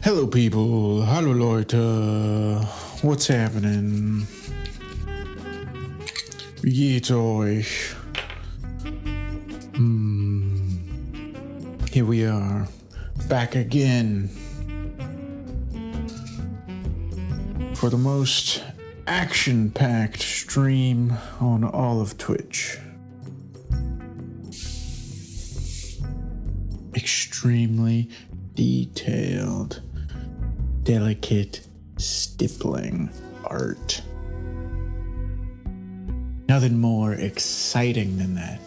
Hello people, hallo Leute, what's happening? Wie geht's euch? Here we are, back again for the most action-packed stream on all of Twitch. Extremely detailed, delicate stippling art. Nothing more exciting than that.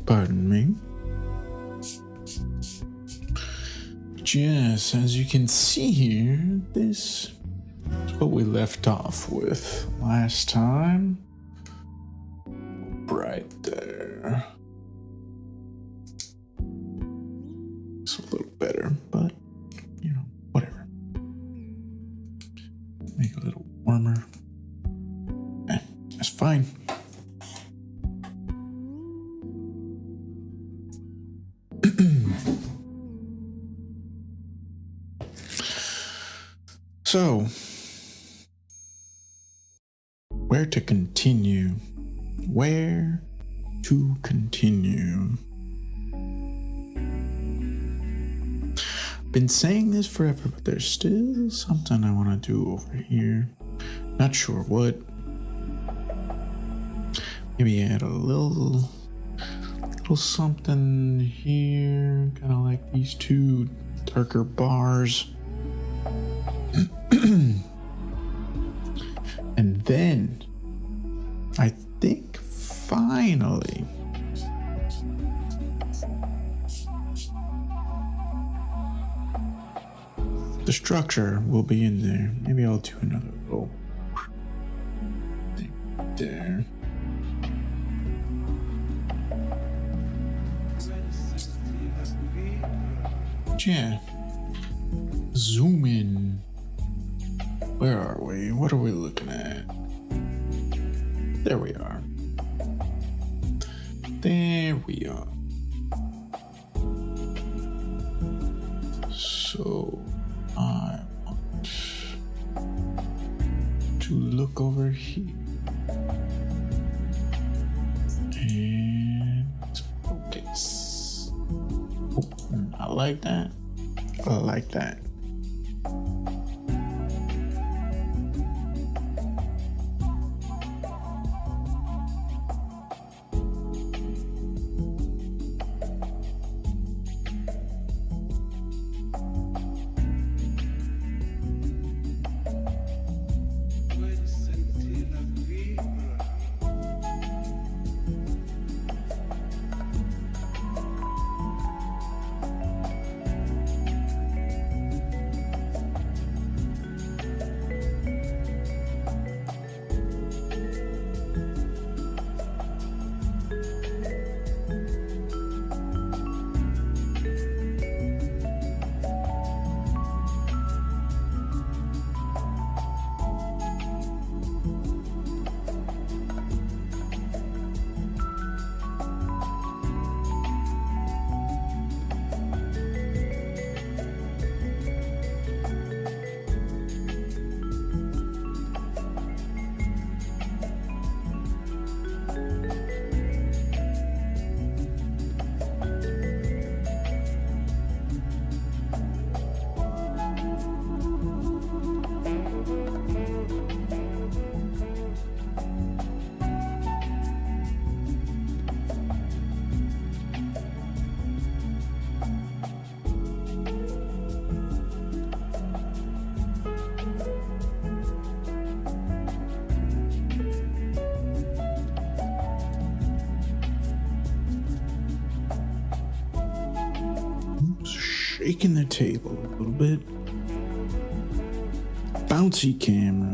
Pardon me. But yes, as you can see here, this is what we left off with last time. Right there. It's a little better, but you know, whatever. Make it a little warmer. That's fine. So, where to continue? Where to continue? Been saying this forever, but there's still something I want to do over here. Not sure what. Maybe add a little something here, kind of like these two darker bars. And then I think finally the structure will be in there. Maybe I'll do another little thing there. Yeah. Zoom in. Where are we? What are we looking at? There we are. There we are. So I want to look over here and focus. Oh, I like that. I like that. shaking the table a little bit. Bouncy camera.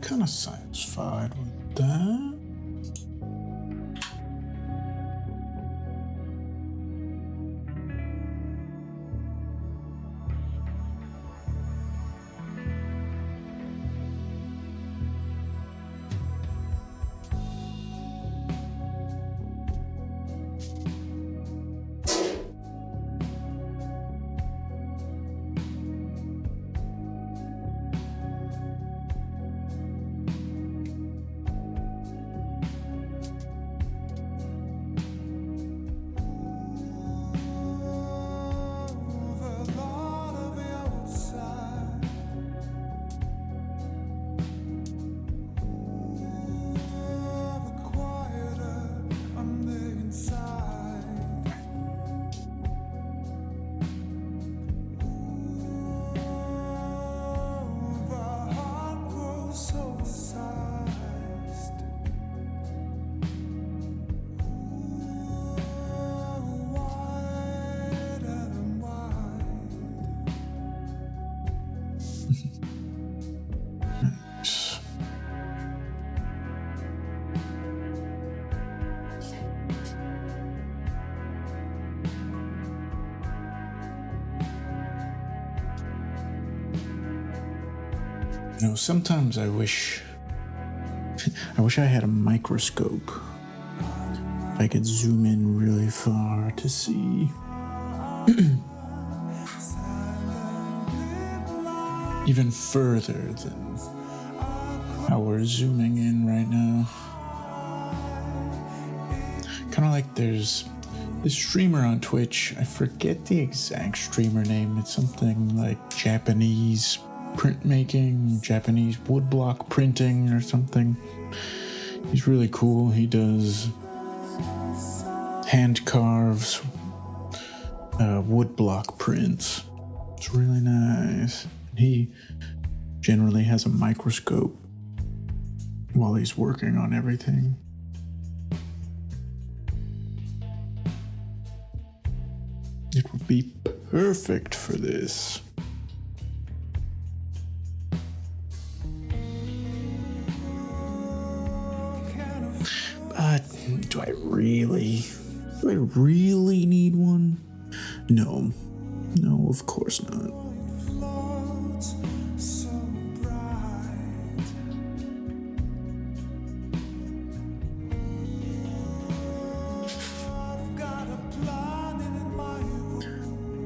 kind of satisfied with that. You know, sometimes I wish I had a microscope. I could zoom in really far to see even further than how we're zooming in right now. Kind of like there's this streamer on Twitch. I forget the exact streamer name. It's something like Japanese printmaking, Japanese woodblock printing or something. He's really cool. He does hand carves, woodblock prints. It's really nice. He generally has a microscope while he's working on everything. It would be perfect for this. But do I really need one? No, of course not.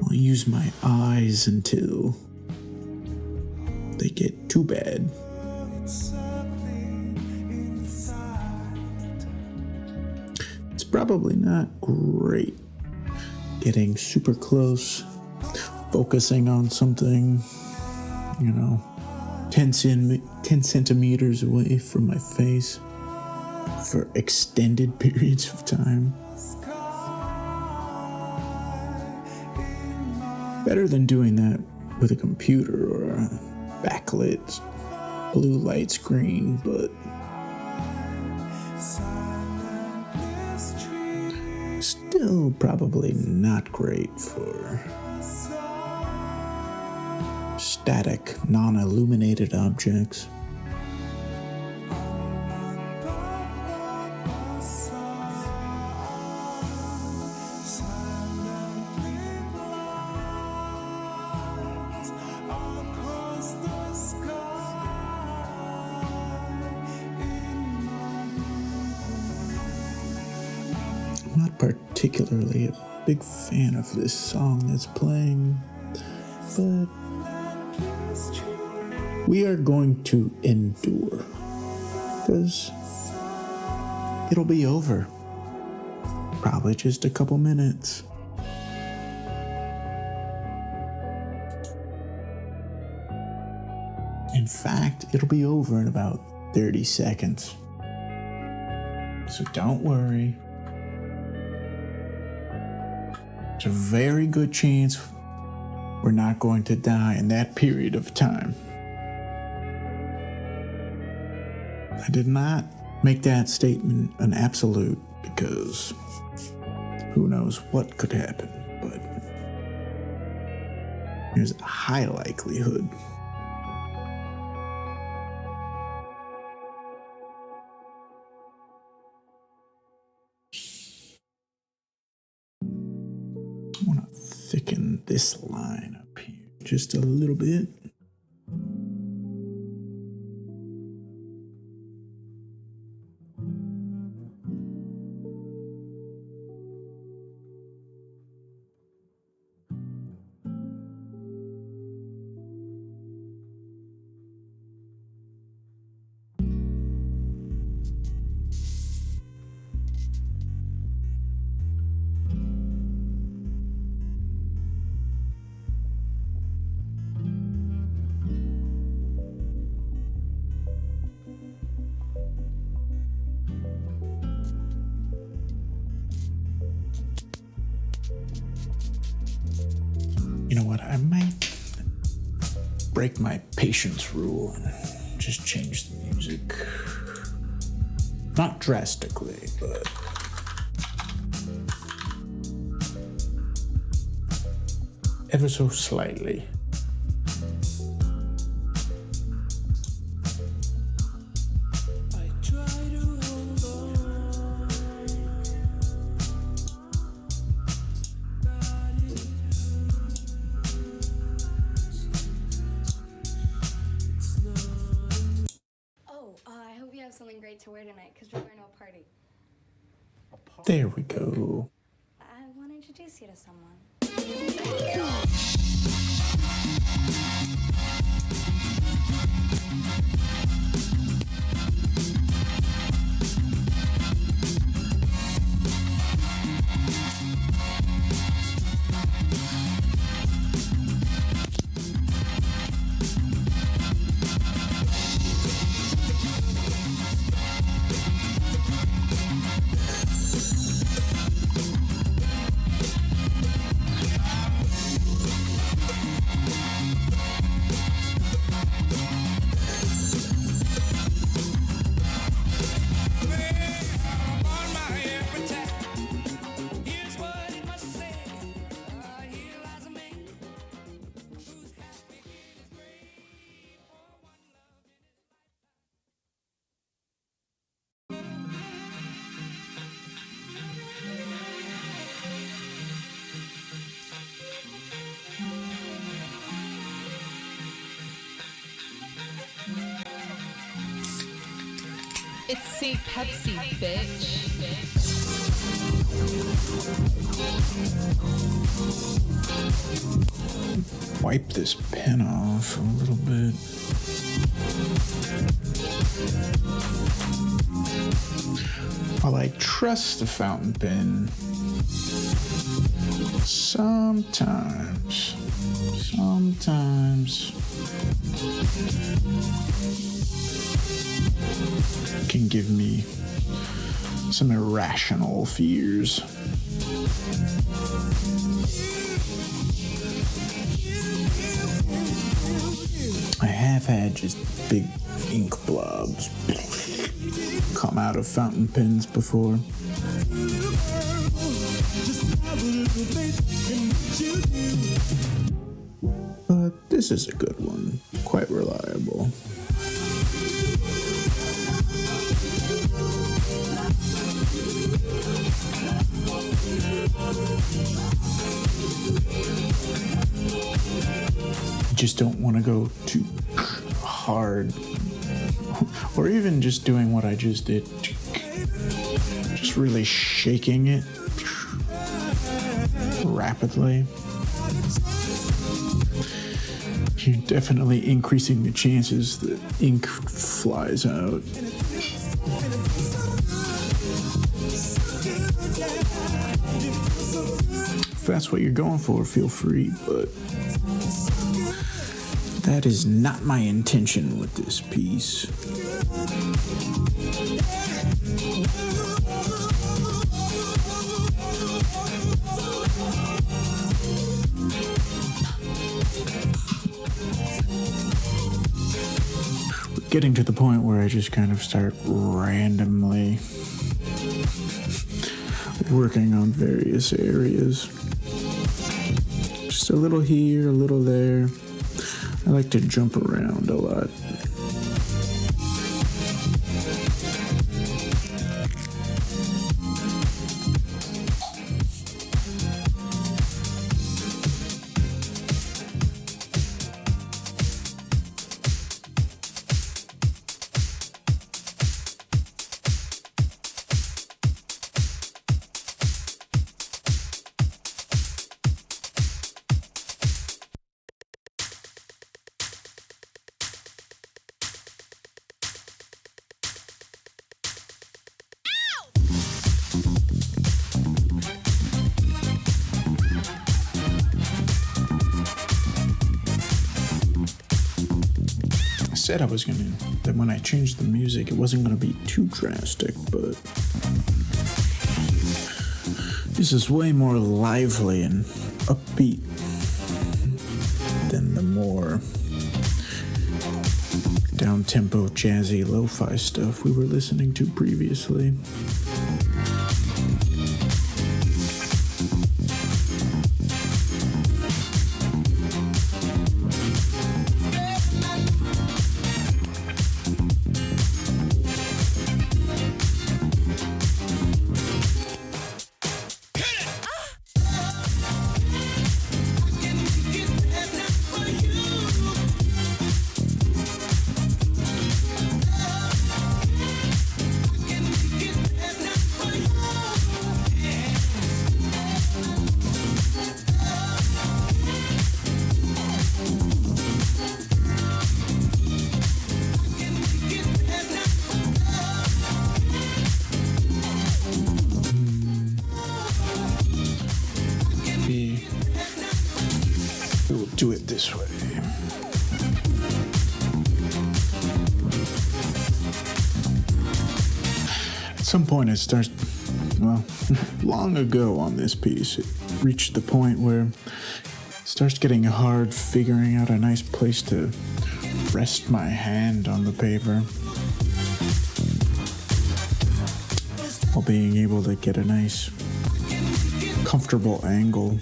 I'll use my eyes until they get too bad. It's probably not great getting super close, focusing on something, 10 centimeters away from my face for extended periods of time. Better than doing that with a computer or a backlit blue light screen, but still probably not great for static, non-illuminated objects. I'm not particularly a big fan of this song that's playing, but we are going to endure, because it'll be over. Probably just a couple minutes. In fact, it'll be over in about 30 seconds. So don't worry. There's a very good chance we're not going to die in that period of time. I did not make that statement an absolute, because who knows what could happen, but there's a high likelihood. thicken this line up here just a little bit. You know what? I might break my patience rule and just change the music. Not drastically, but ever so slightly. Something great to wear tonight because we're going to a party. There we go. I want to introduce you to someone. It's St. Pepsi, bitch. Wipe this pen off a little bit. While I trust the fountain pen, sometimes can give me some irrational fears. I have had just big ink blobs come out of fountain pens before. But this is a good one, quite reliable. Just don't want to go too hard, or even just doing what I just did, just really shaking it rapidly. You're definitely increasing the chances that ink flies out. If that's what you're going for, feel free, but that is not my intention with this piece. We're getting to the point where I just kind of start randomly working on various areas. Just a little here, a little there. I like to jump around a lot. said that when I changed the music, it wasn't gonna be too drastic, but this is way more lively and upbeat than the more down-tempo, jazzy, lo-fi stuff we were listening to previously. We'll do it this way. At some point it starts, well, long ago on this piece, it reached the point where it starts getting hard figuring out a nice place to rest my hand on the paper while being able to get a nice comfortable angle.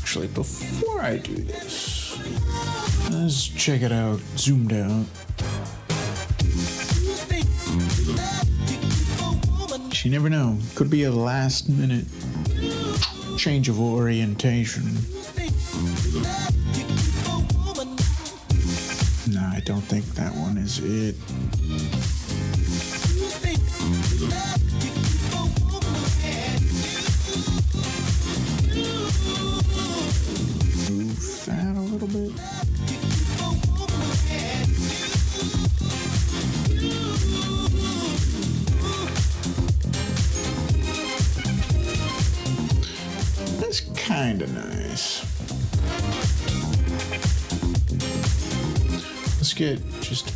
Actually, before I do this, let's check it out, zoomed out. You never know, could be a last minute change of orientation. No, I don't think that one is it. Move that a little bit. That's kind of nice. Let's get just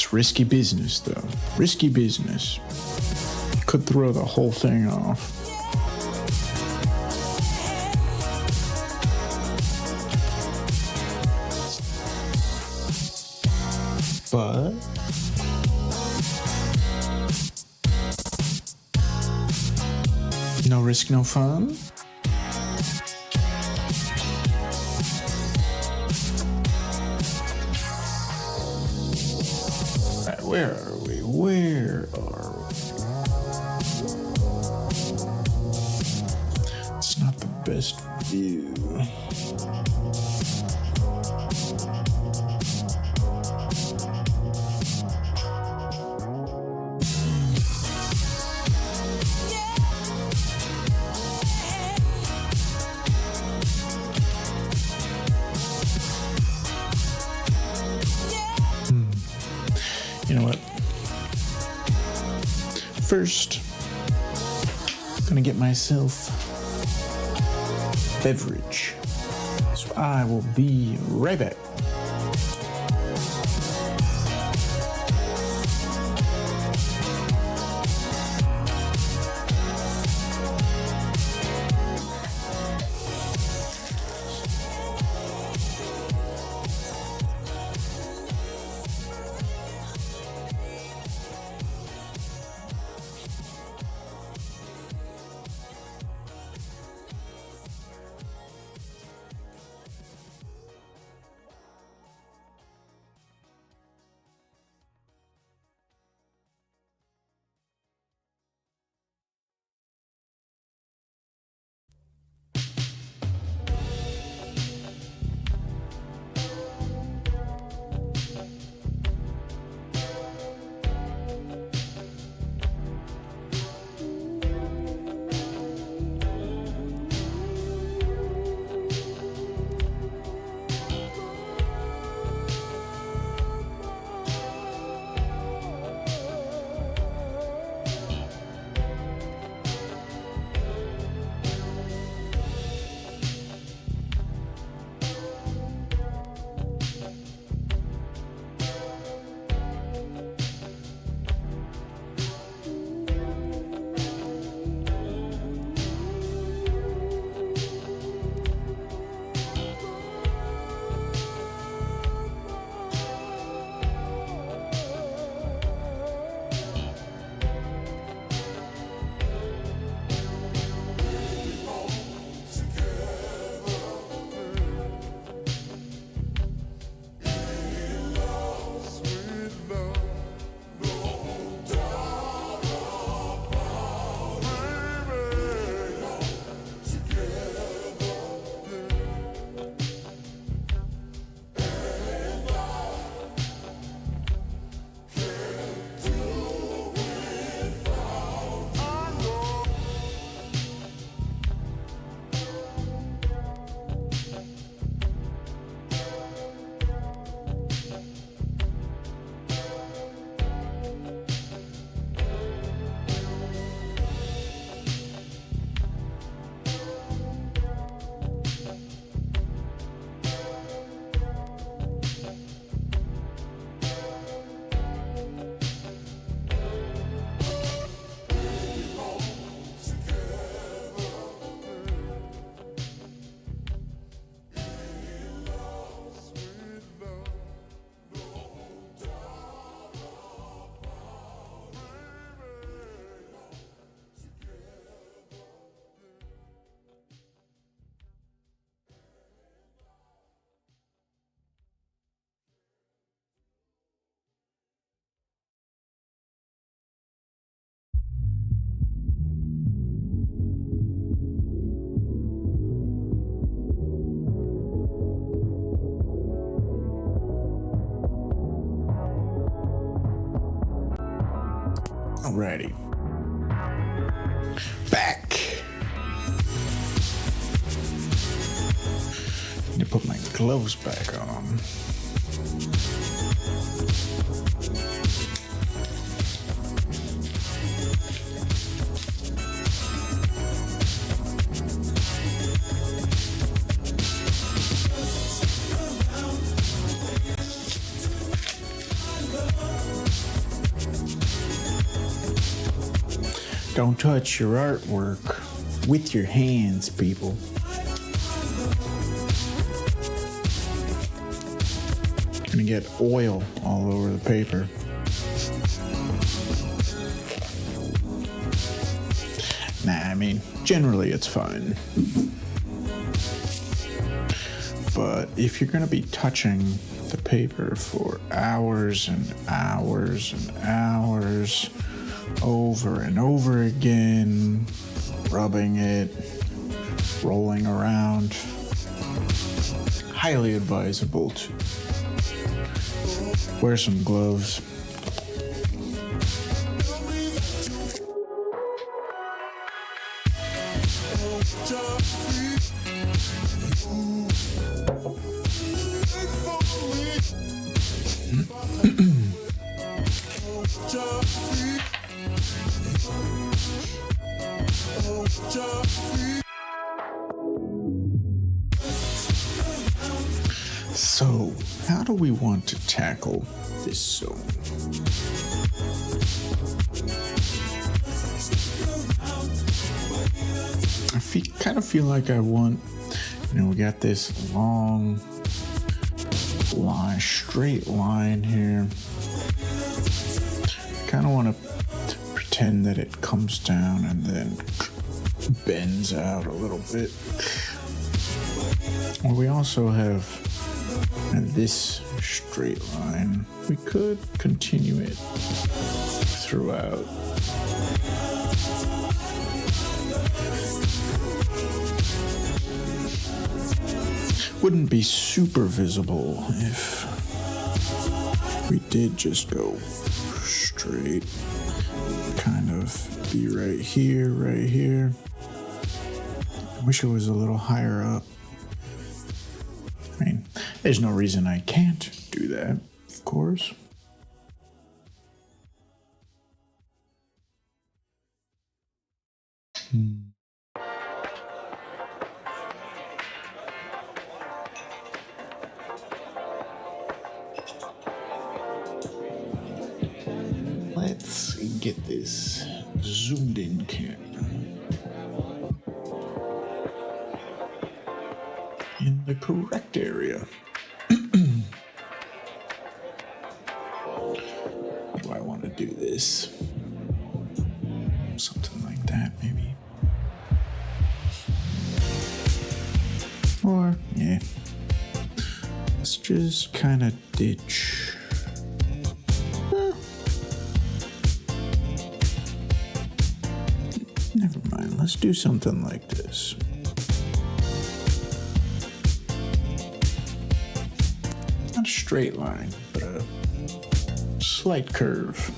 it's risky business, though. Risky business. Could throw the whole thing off. but no risk, no fun. Alright, where are we? Where are we? It's not the best view. You know what? First, I'm gonna get myself a beverage. So I will be right back. Alrighty. Back. Need to put my gloves back on. Don't touch your artwork with your hands, people. gonna get oil all over the paper. Nah, I mean, generally it's fine. But if you're gonna be touching the paper for hours and hours and hours, over and over again, rubbing it, rolling around, highly advisable to wear some gloves. So, how do we want to tackle this zone? I kind of feel like I want, we got this long line, straight line here. Kind of want to pretend that it comes down and then bends out a little bit. Or we also have this straight line. We could continue it throughout. Wouldn't be super visible if we did just go straight. Kind of be right here, right here. I wish it was a little higher up. I mean, there's no reason I can't do that, of course. Let's get this zoomed in camera in the correct area. Do I want to do this? Something like that, maybe. Or, yeah. Let's just kind of ditch. Never mind, let's do something like this. Not a straight line, but a slight curve.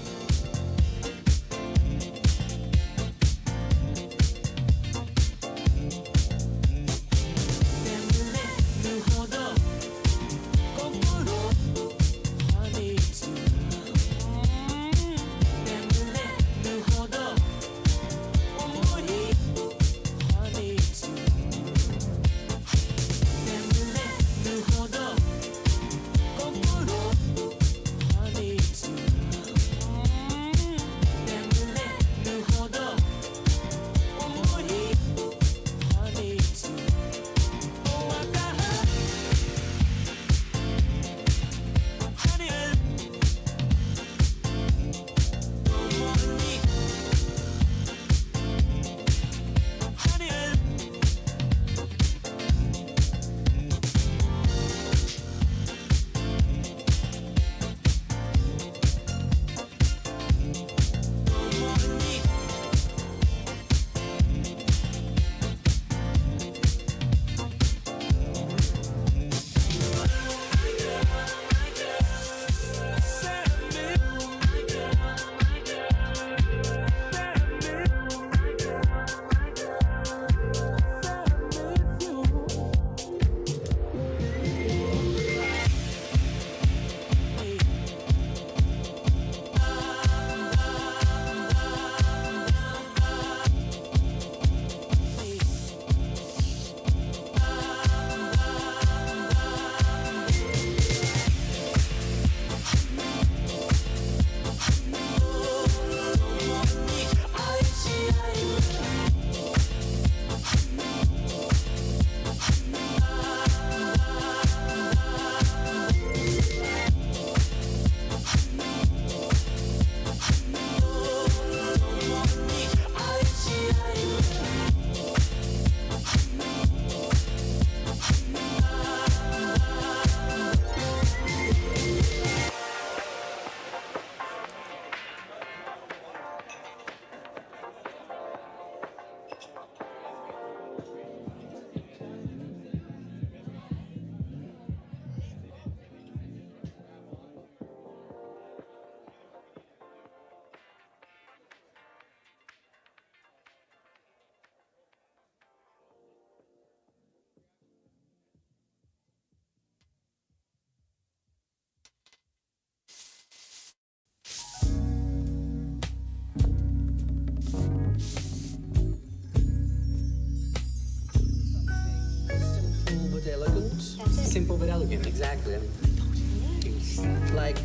Simple but elegant, exactly. I mean, like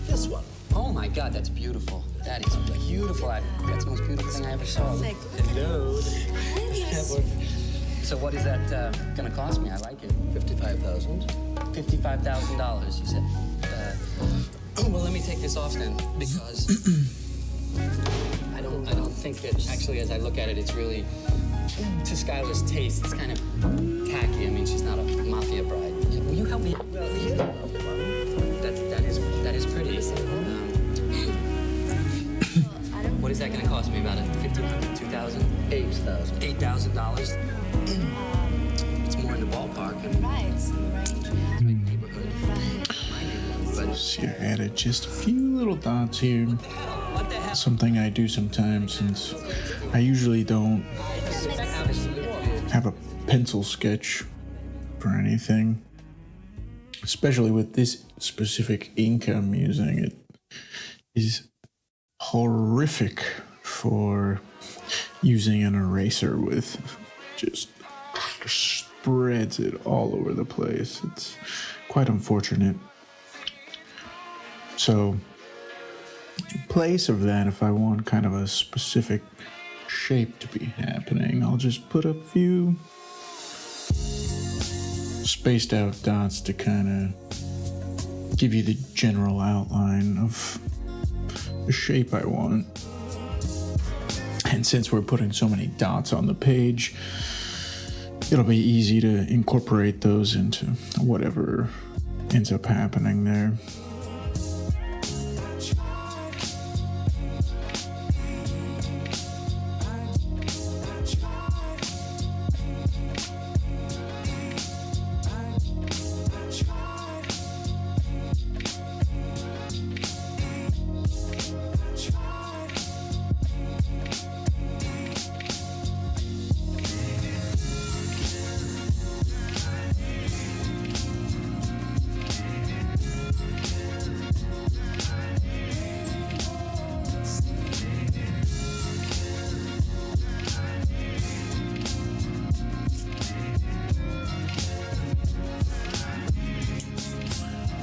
this one. Oh my God, that's beautiful. That is beautiful. That's the most beautiful thing I ever saw. Hello. So what is that gonna cost me? I like it. $55,000. $55,000, you said. Well, let me take this off then, because I don't think that actually, as I look at it, it's really to Skylar's taste. It's kind of tacky. I mean, she's not a mafia bride. Will you help me? Well, he's not a That is pretty. What is that going to cost me? About $1,500, $2,000, $8,000. $8,000. It's more in the ballpark. I mean, Right, some range. Yeah. big neighborhood. My neighborhood. But See, I added just a few little dots here. what the hell? Something I do sometimes since I usually don't have a pencil sketch for anything. Especially with this specific ink I'm using. It is horrific for using an eraser with. Just spreads it all over the place. It's quite unfortunate. So, in place of that, if I want kind of a specific shape to be happening, I'll just put a few spaced out dots to kind of give you the general outline of the shape I want. And since we're putting so many dots on the page, it'll be easy to incorporate those into whatever ends up happening there.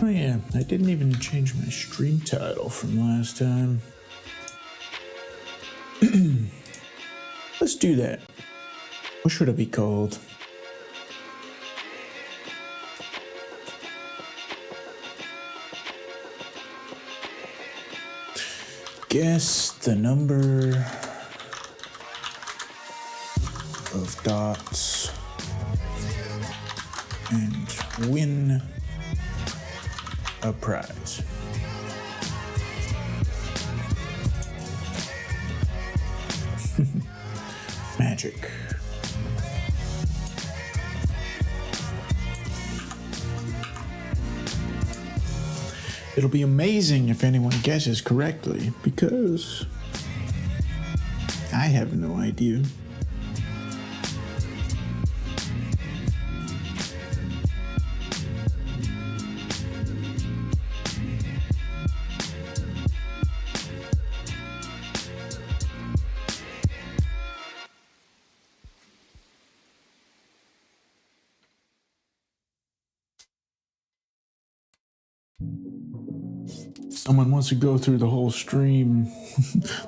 Oh yeah, I didn't even change my stream title from last time. Let's do that. What should it be called? Guess the number of dots and win a prize. Magic. It'll be amazing if anyone guesses correctly, because I have no idea. Someone wants to go through the whole stream,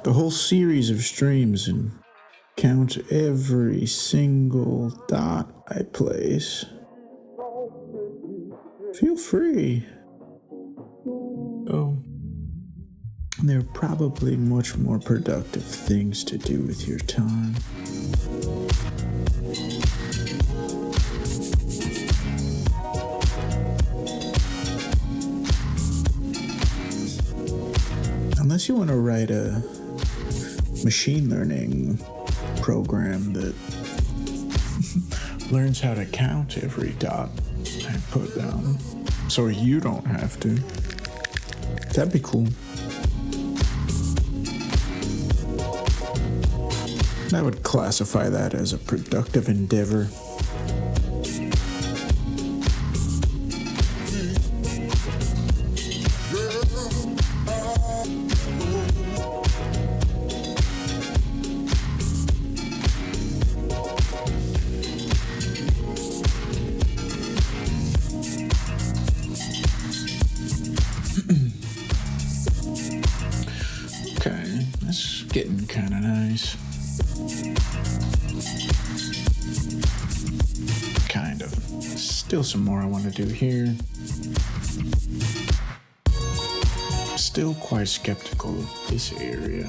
the whole series of streams, and count every single dot I place. Feel free. Oh, there are probably much more productive things to do with your time. Unless you want to write a machine learning program that learns how to count every dot I put down, so you don't have to. That'd be cool. I would classify that as a productive endeavor. getting kind of nice. Kind of. Still some more I want to do here. Still quite skeptical of this area.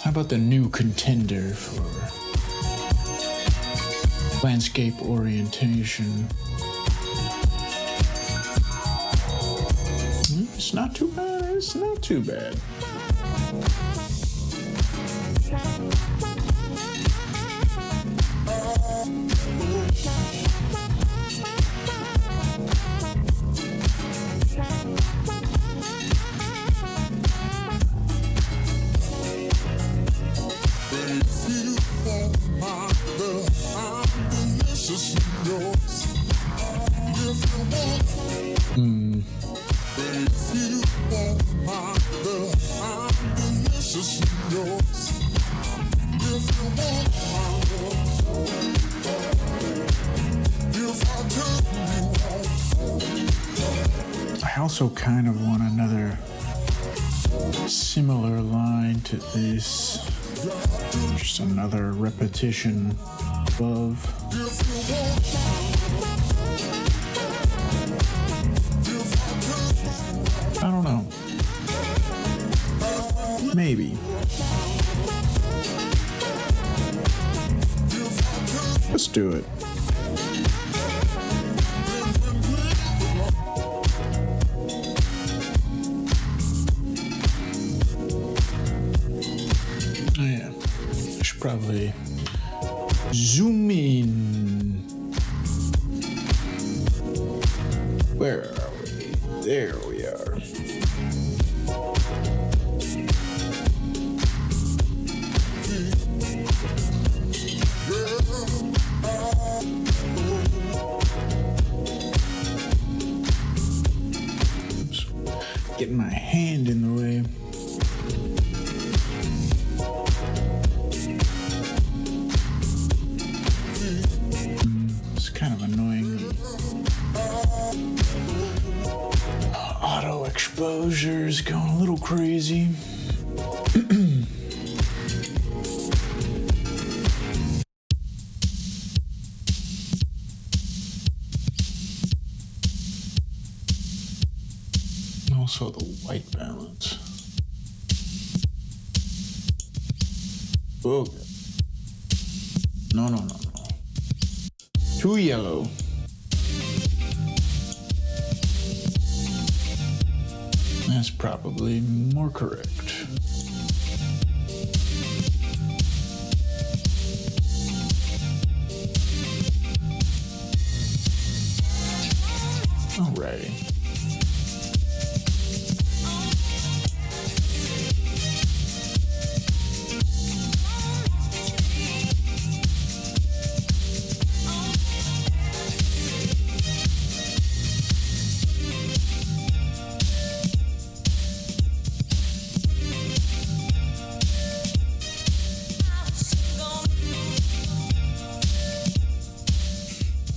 How about the new contender for landscape orientation? It's not too bad. It's not too bad. I also kind of want another similar line to this. Just another repetition above. I don't know. Maybe. Let's do it. Oh yeah, I should probably zoom in. Where are we? There we are. Oops. Getting my hand in the way. It's kind of annoying. Auto exposure is going a little crazy. Also the white balance. Oh, no. Too yellow. That's probably more correct. Alrighty.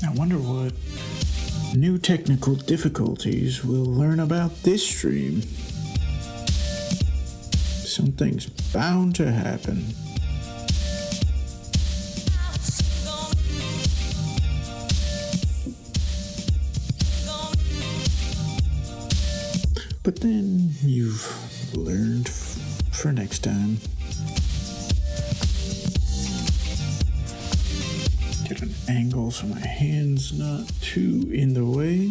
I wonder what new technical difficulties we'll learn about this stream. Something's bound to happen. But then you've learned for next time. Get an angle so my hand's not too in the way.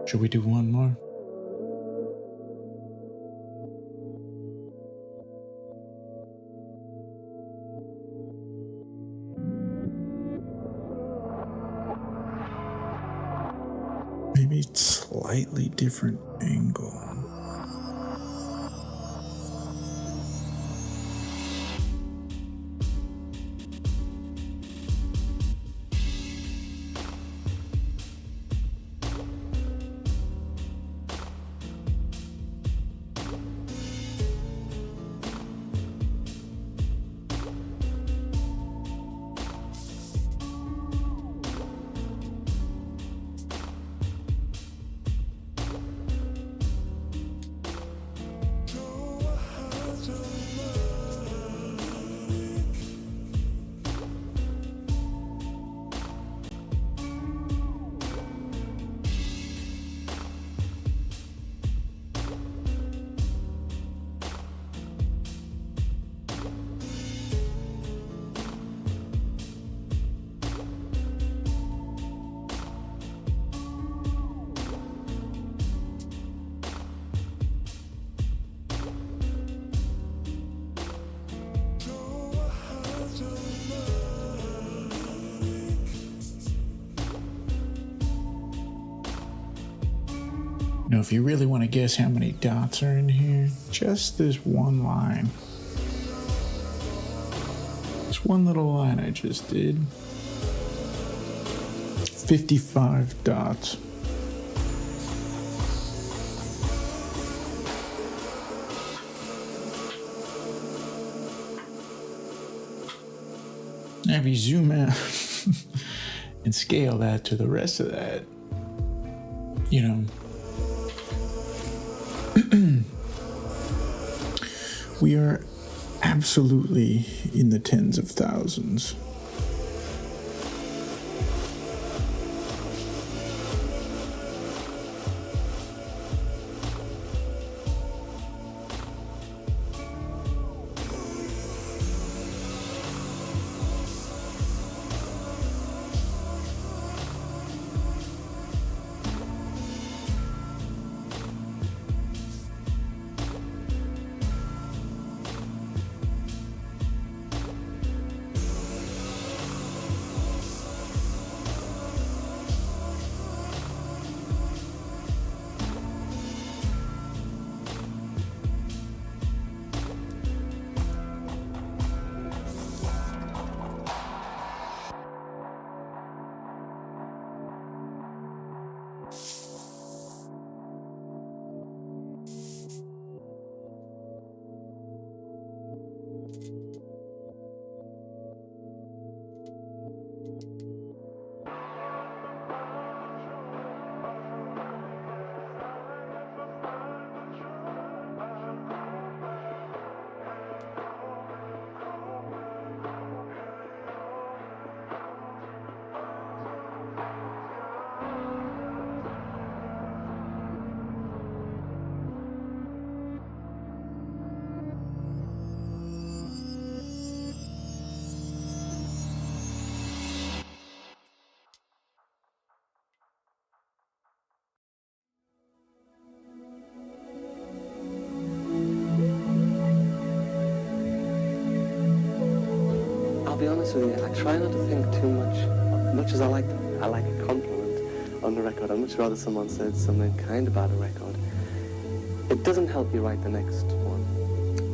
Should we do one more? Maybe slightly different angle. Now, if you really want to guess how many dots are in here, just this one line. This one little line I just did. 55 dots. Now, if you zoom out and scale that to the rest of that, you know, we are absolutely in the tens of thousands. I'll be honest with you, I try not to think too much as I like a compliment on the record. I'd much rather someone said something kind about a record. It doesn't help you write the next one.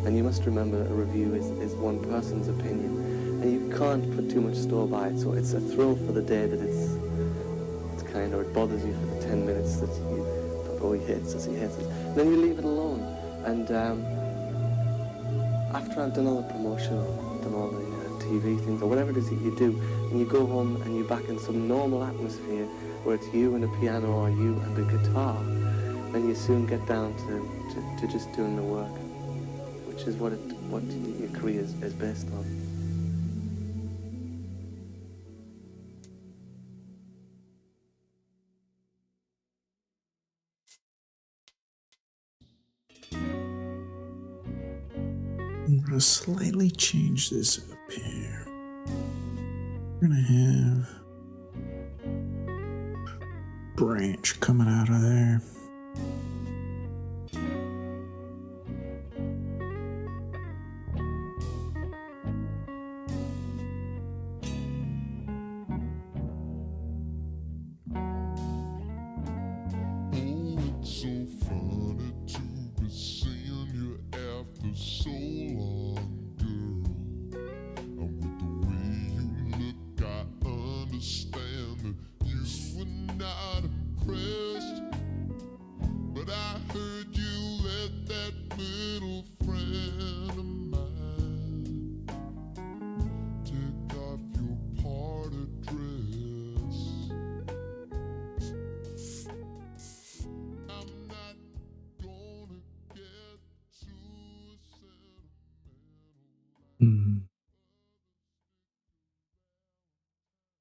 And you must remember a review is one person's opinion. And you can't put too much store by it, so it's a thrill for the day that it's kind of, it bothers you for the 10 minutes that you, oh, he hates us, and then you leave it alone. And after I've done all the promotion, done all the TV things, or whatever it is that you do, and you go home and you're back in some normal atmosphere where it's you and a piano or you and a guitar, then you soon get down to just doing the work, which is what your career is based on. I'm going to slightly change this up here. We're going to have branch coming out of there.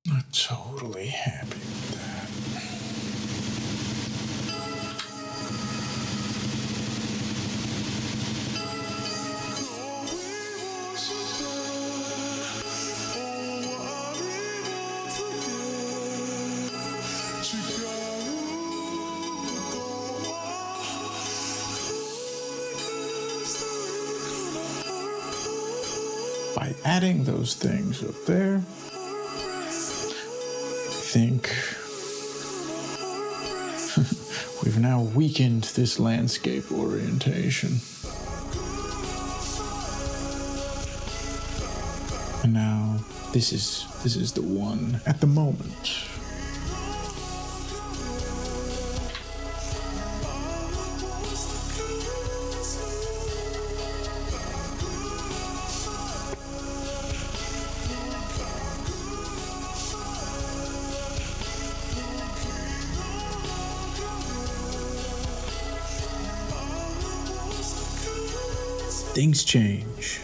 I'm totally happy with that. By adding those things up there, I think we've now weakened this landscape orientation. And now this is the one at the moment. Things change.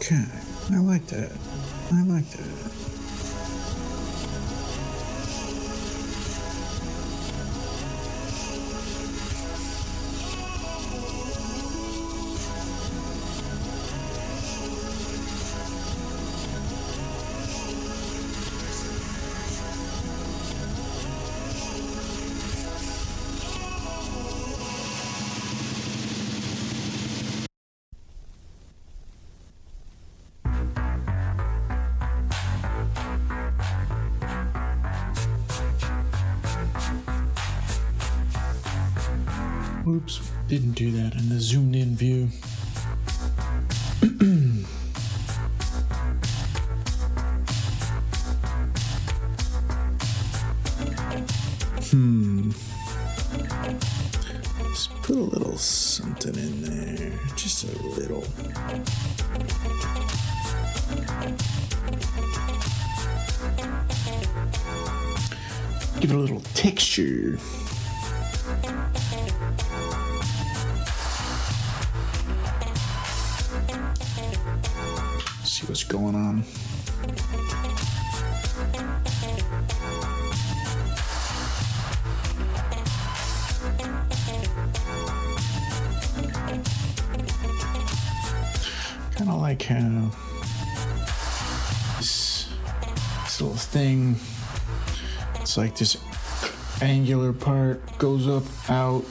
Okay, I like that. I like that. Oops, didn't do that in the zoomed in view. Let's put a little something in there, just a little. give it a little texture. See what's going on. Kind of like how this little thing, it's like this angular part goes up, out,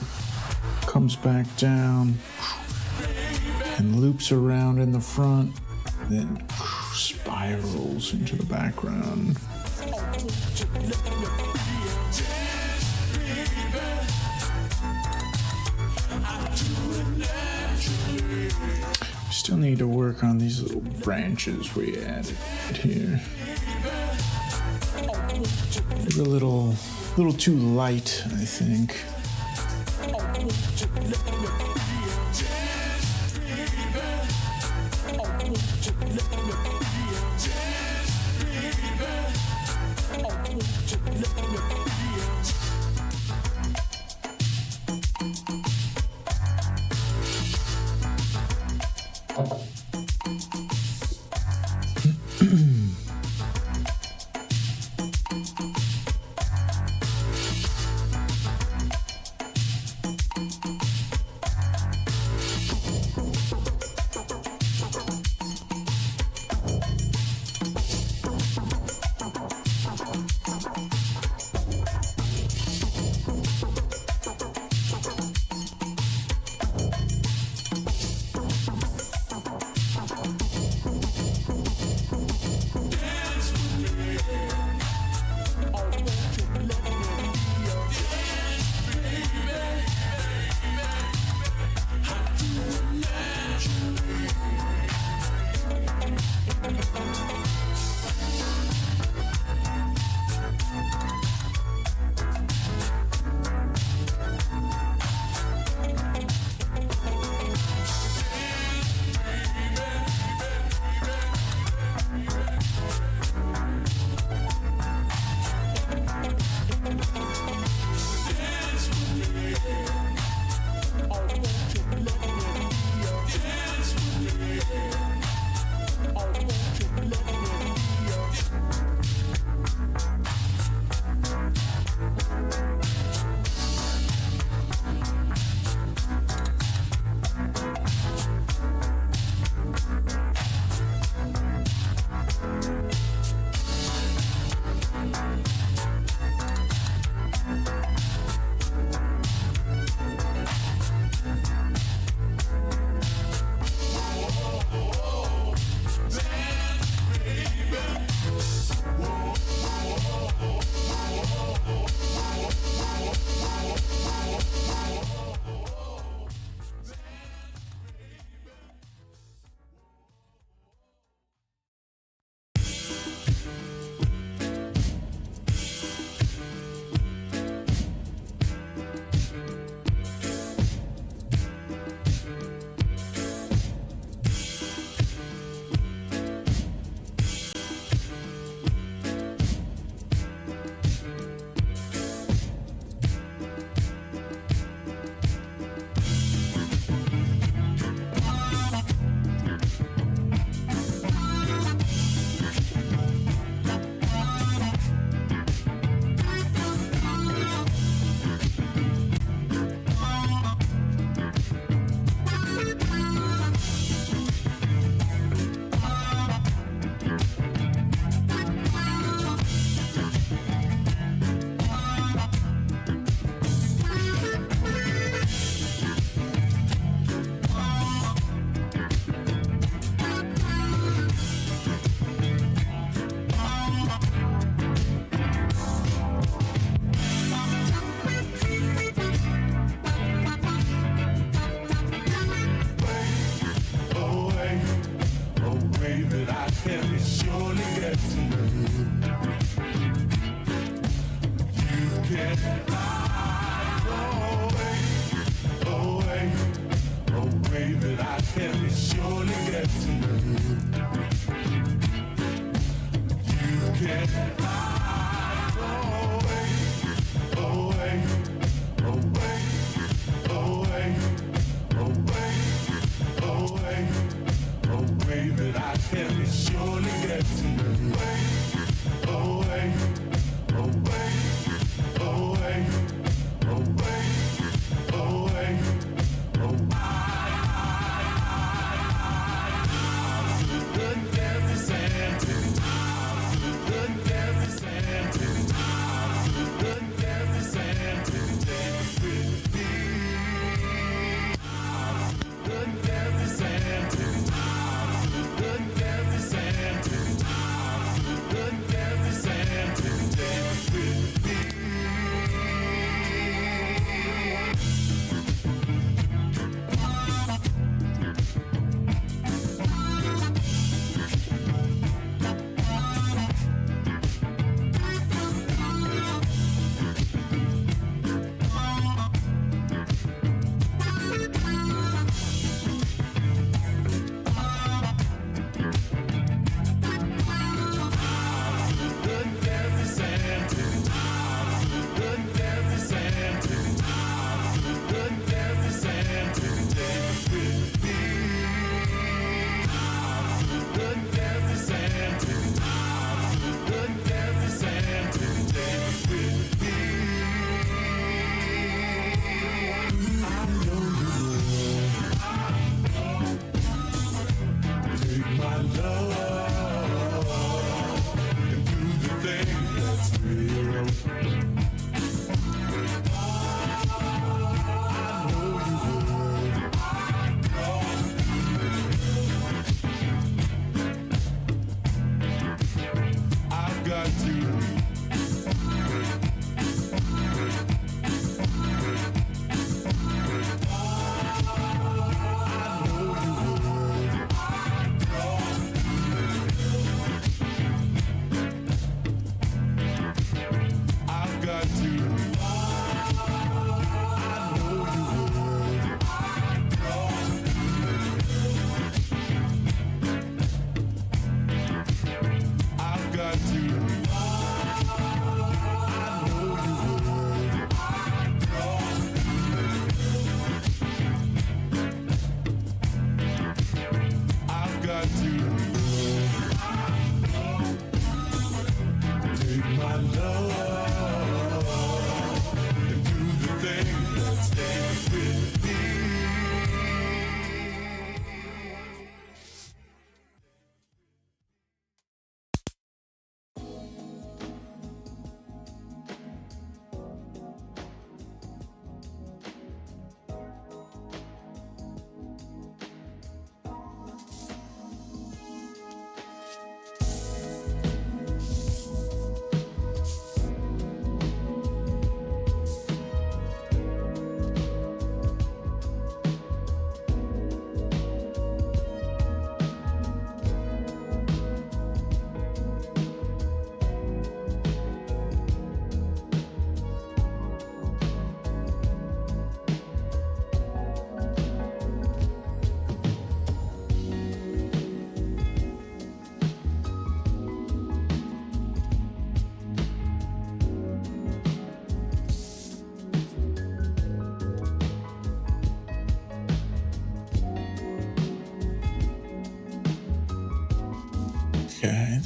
comes back down, and loops around in the front, then spirals into the background. Still need to work on these little branches we added here. They're a little too light, I think.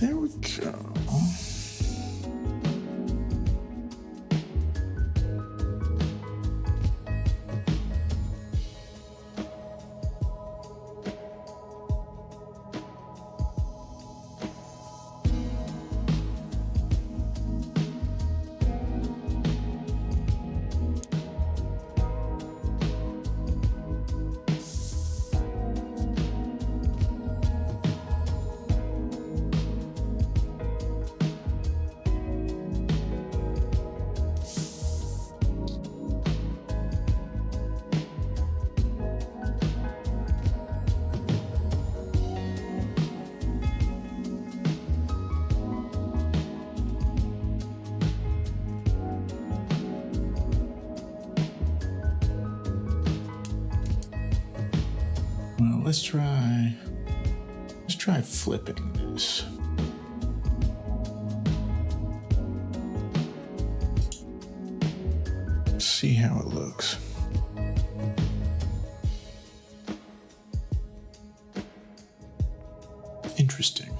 there we go. Well, let's try flipping this. See how it looks. Interesting.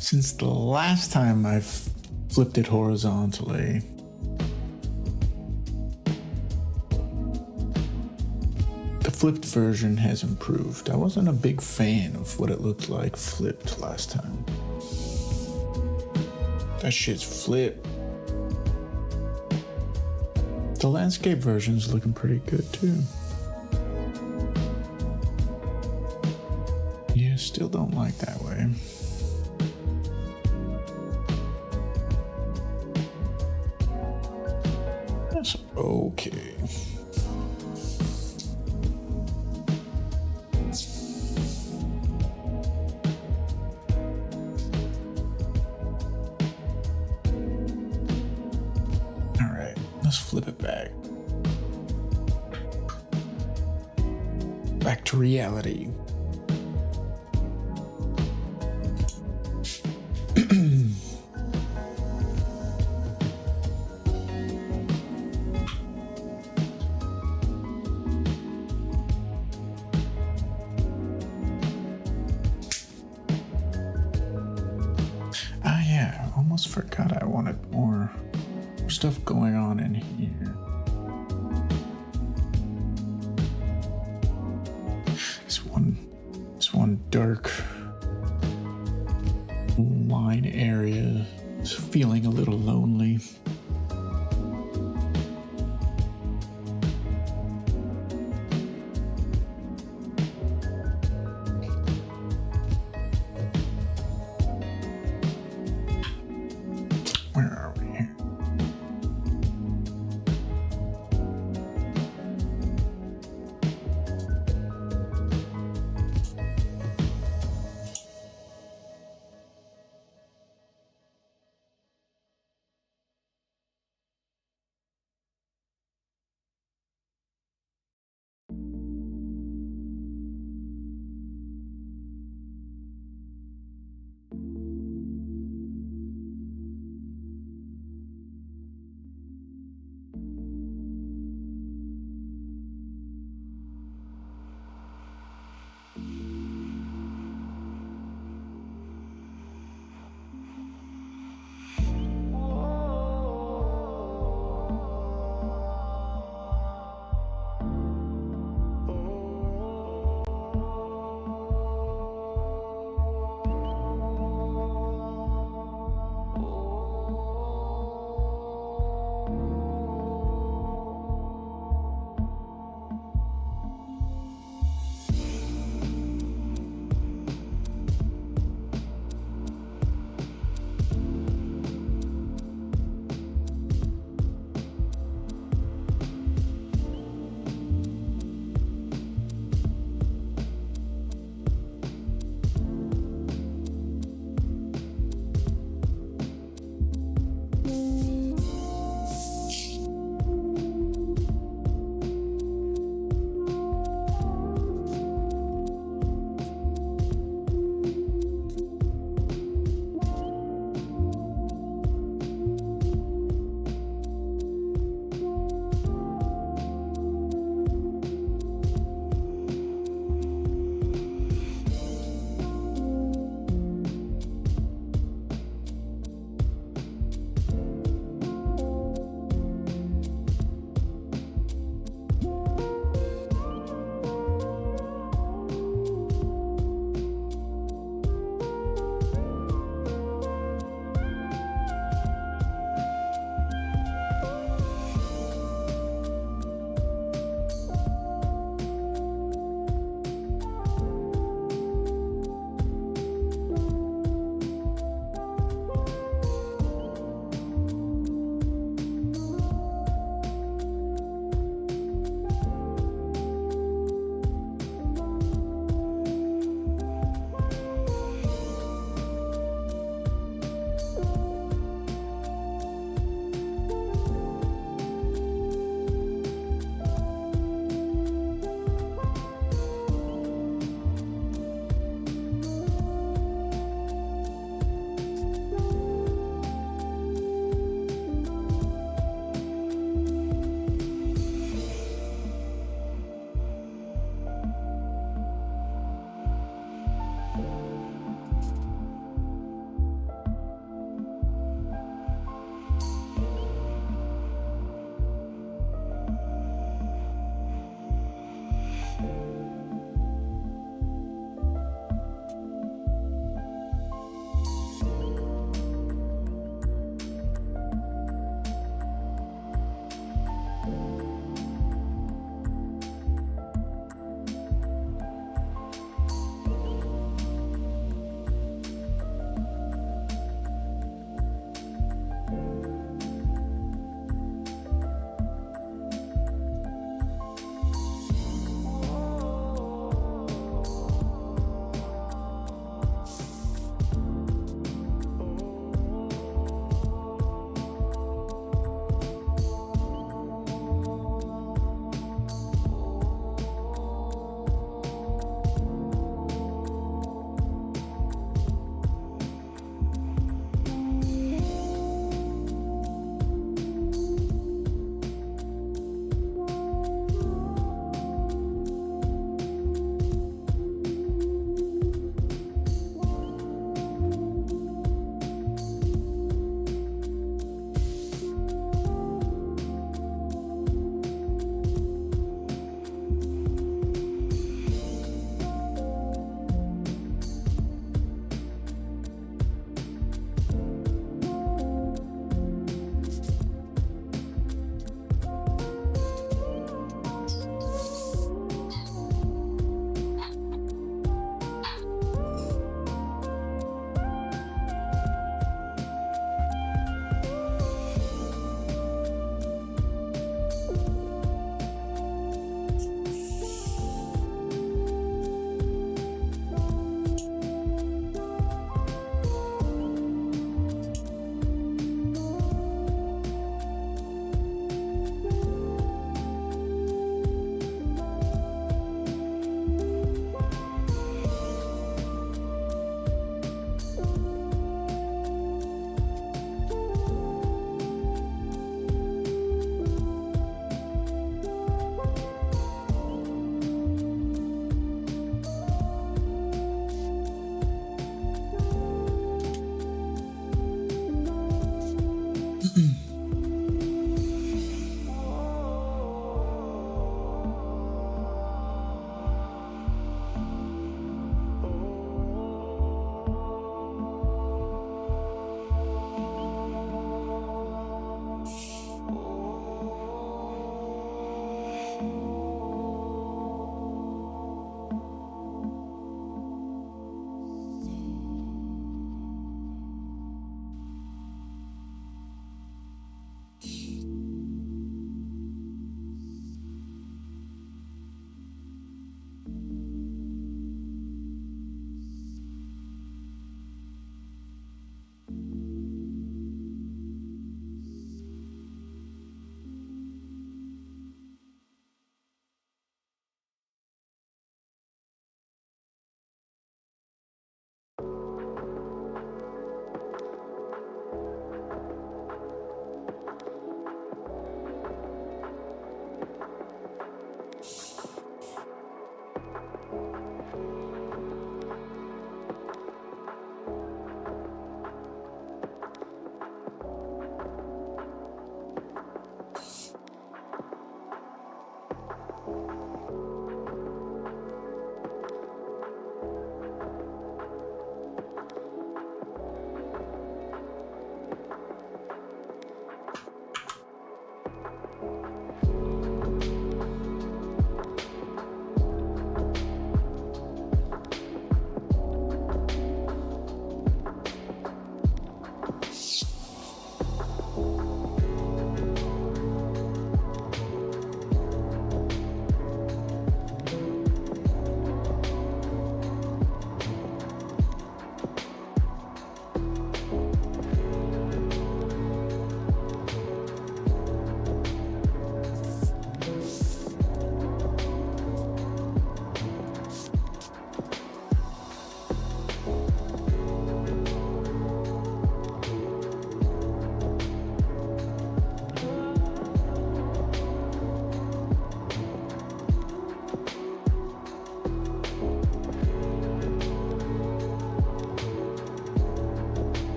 Since the last time I've flipped it horizontally, the flipped version has improved. I wasn't a big fan of what it looked like flipped last time. That shit's flipped. The landscape version's looking pretty good too. Yeah, still don't like that way. That's okay. Let's flip it back. Back to reality. Ah, yeah, almost forgot I wanted more stuff going on in here. This one dark line area is feeling a little lonely. Where are we here?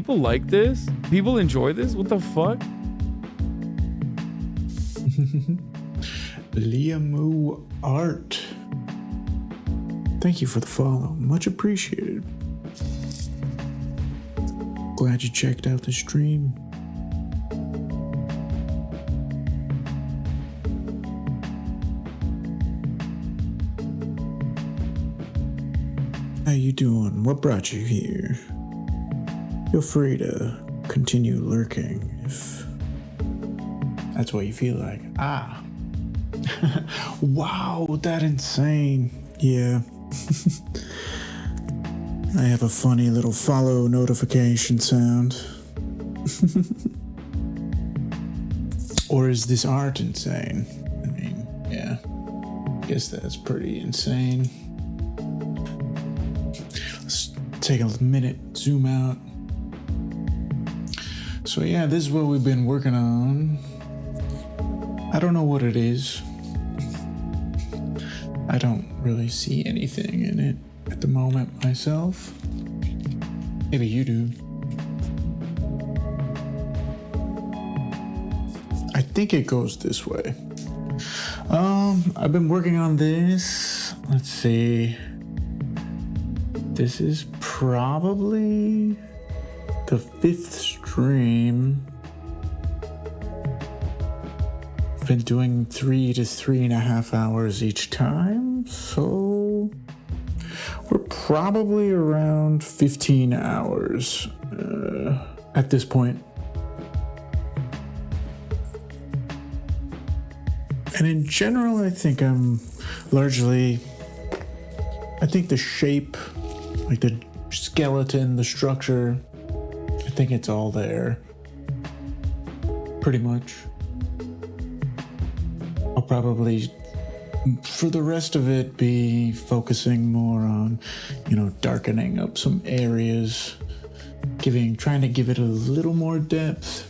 People like this? People enjoy this? What the fuck? Liamu Art. Thank you for the follow. Much appreciated. Glad you checked out the stream. How you doing? What brought you here? Feel free to continue lurking if that's what you feel like. Ah. Wow, that insane. Yeah. I have a funny little follow notification sound. Or is this art insane? I mean, yeah. Guess that's pretty insane. Let's take a minute, zoom out. So yeah, this is what we've been working on. I don't know what it is. I don't really see anything in it at the moment myself. Maybe you do. I think it goes this way. I've been working on this. Let's see. This is probably the 5th stream. I've been doing 3 to 3.5 hours each time, so we're probably around 15 hours at this point. And in general, I think I'm largely, I think the shape, like the skeleton, the structure, I think it's all there, pretty much. I'll probably, for the rest of it, be focusing more on, darkening up some areas, trying to give it a little more depth.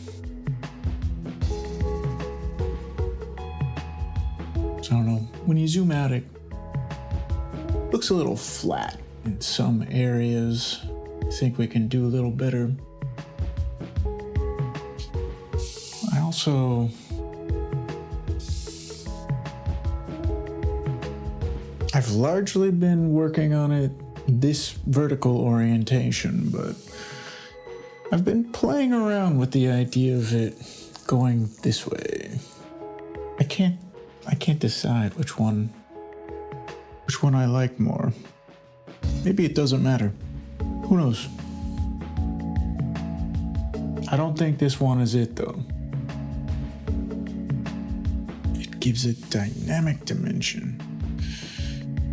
So I don't know, when you zoom out, it looks a little flat in some areas. I think we can do a little better. I've largely been working on it this vertical orientation, but I've been playing around with the idea of it going this way. I can't decide which one I like more. Maybe it doesn't matter. Who knows? I don't think this one is it though. It gives it dynamic dimension.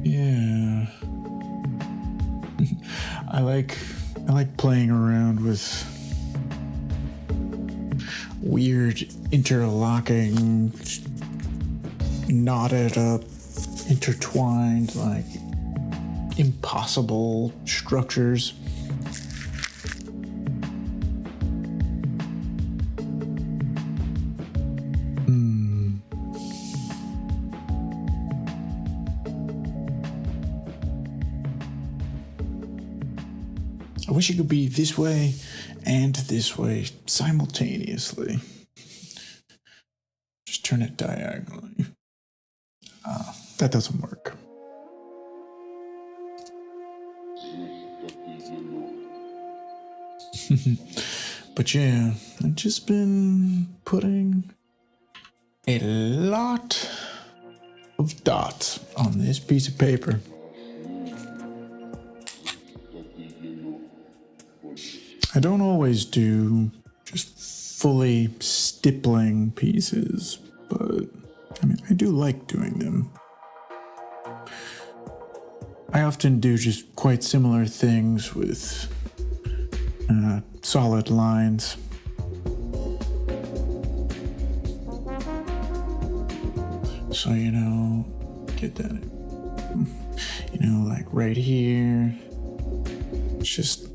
Yeah. I like playing around with weird interlocking, knotted up, intertwined, like impossible structures. I wish it could be this way and this way simultaneously. Just turn it diagonally. That doesn't work. But yeah, I've just been putting a lot of dots on this piece of paper. I don't always do just fully stippling pieces, but I do like doing them. I often do just quite similar things with solid lines. So, get that, like right here, it's just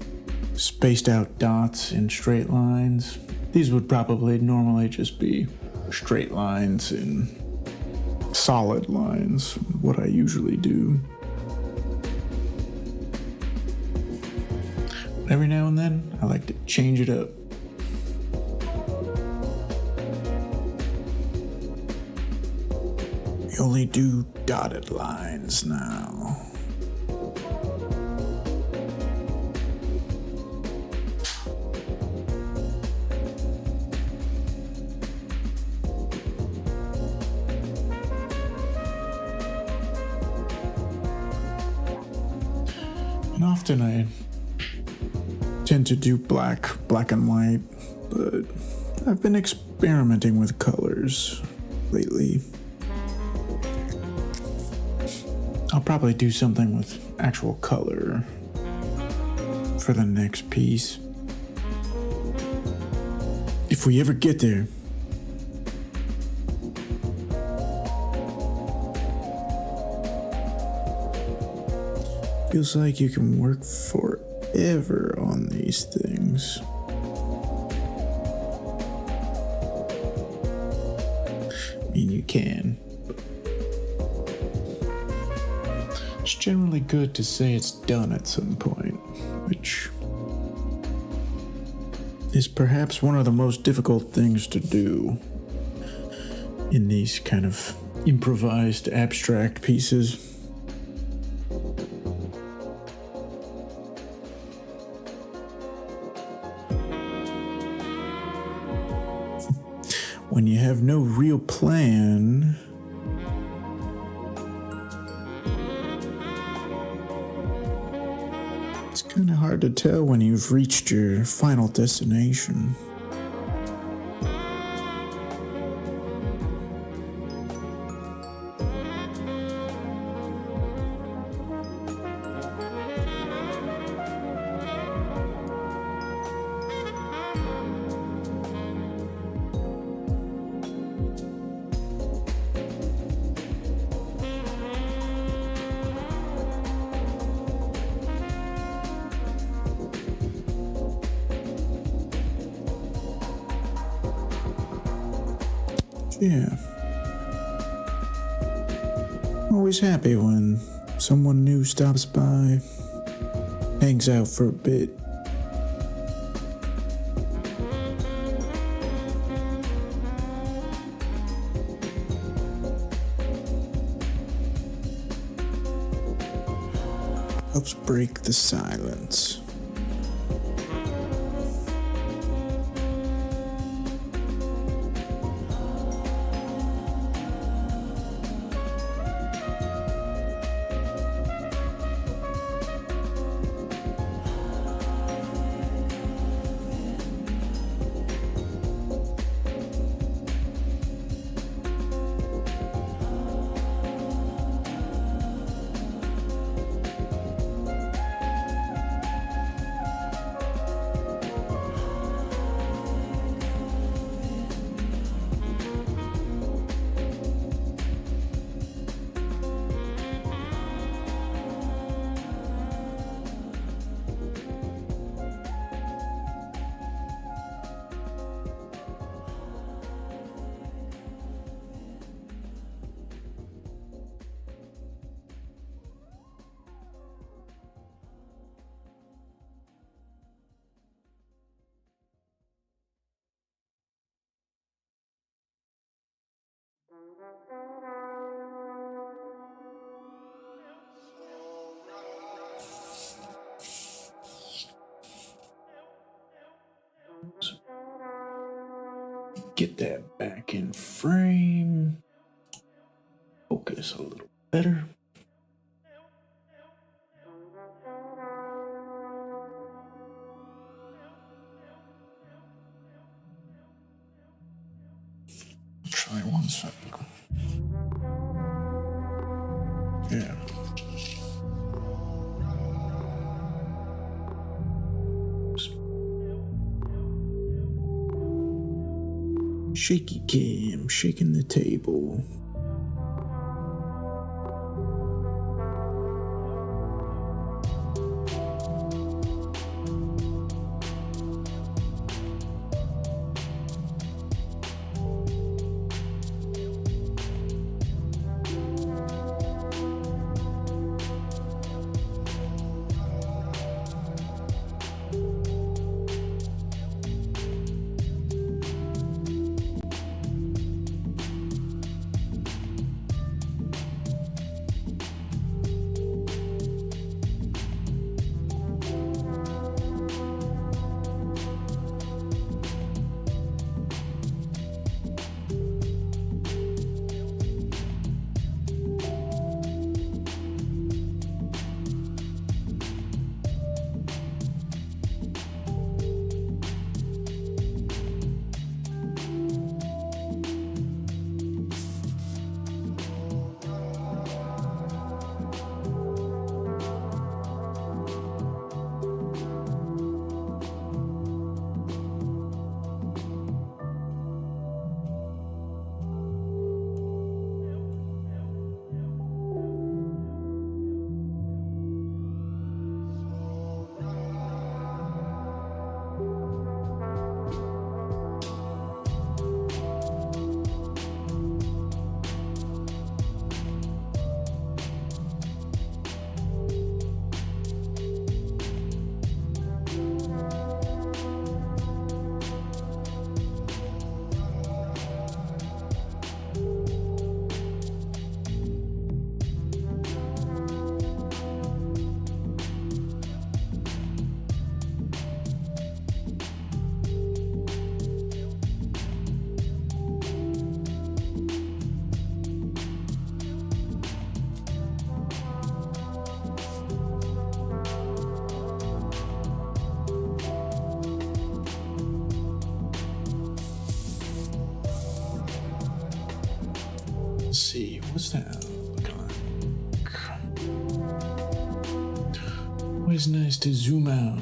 spaced out dots in straight lines. These would probably normally just be straight lines in solid lines, what I usually do. Every now and then, I like to change it up. We only do dotted lines now. And often I tend to do black and white, but I've been experimenting with colors lately. I'll probably do something with actual color for the next piece. If we ever get there. Feels like you can work forever on these things. I mean, you can. It's generally good to say it's done at some point, which is perhaps one of the most difficult things to do in these kind of improvised abstract pieces. When you have no real plan, it's kind of hard to tell when you've reached your final destination. Yeah. Always happy when someone new stops by, hangs out for a bit. Helps break the silence. Get that back in frame. Focus a little better. Try one second. Yeah. Shaky cam, shaking the table. Let's see, what's that looking like? Always nice to zoom out.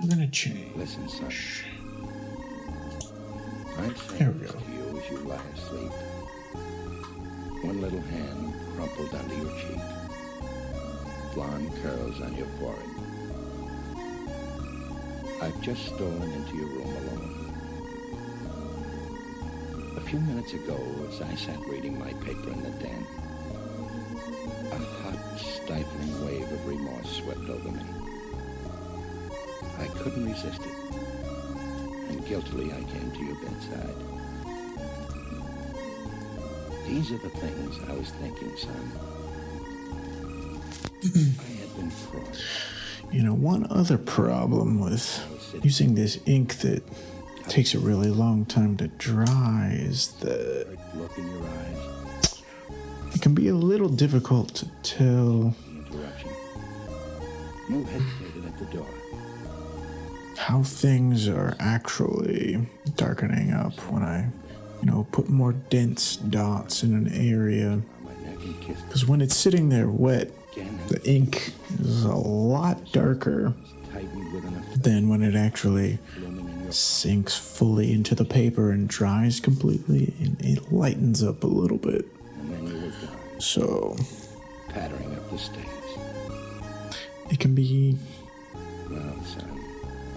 We're gonna change. Listen, son. I'm There saying we this go. to you as you lie asleep. One little hand crumpled under your cheek. Blonde curls on your forehead. I've just stolen into your room alone. A few minutes ago, as I sat reading my paper in the den, a hot, stifling wave of remorse swept over me. I couldn't resist it, and guiltily I came to your bedside. These are the things I was thinking, son. I had been crossed. You know, one other problem with using this ink that takes a really long time to dry is that Look in your eyes. it can be a little difficult to tell Interruption. You hesitated at the door. how things are actually darkening up when I, put more dense dots in an area. My neck. and kissed Because when it's sitting there wet, again and the ink is a lot darker tightened with an than when it actually blooming in your sinks fully into the paper and dries completely, and it lightens up a little bit. and then you were gone, So pattering up the stairs. it can be Well, son,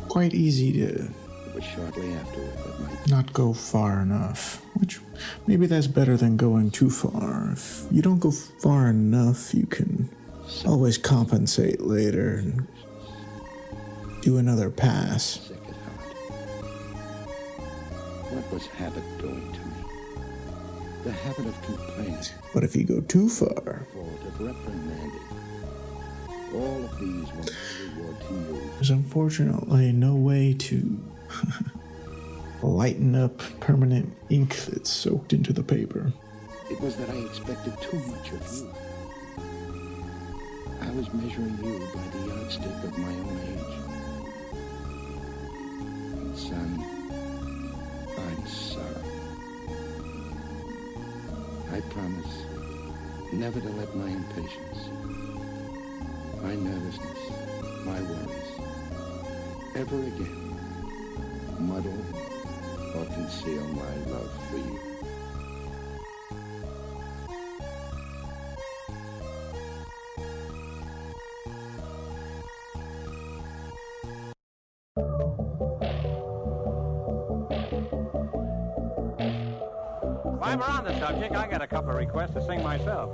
quite easy to it was shortly afterward that my not go far enough, which maybe that's better than going too far. If you don't go far enough, you can always compensate later and do another pass. sick at heart. What was habit doing to me? The habit of complaining, But if you go too far, fault of reprimanding. All of these were my reward to you. there's unfortunately no way to lighten up permanent ink that's soaked into the paper. It was that I expected too much of you. I was measuring you by the yardstick of my own age. And son, I'm sorry. I promise never to let my impatience, my nervousness, my worries, ever again muddle or conceal my love for you. While we're on the subject, I got a couple of requests to sing myself.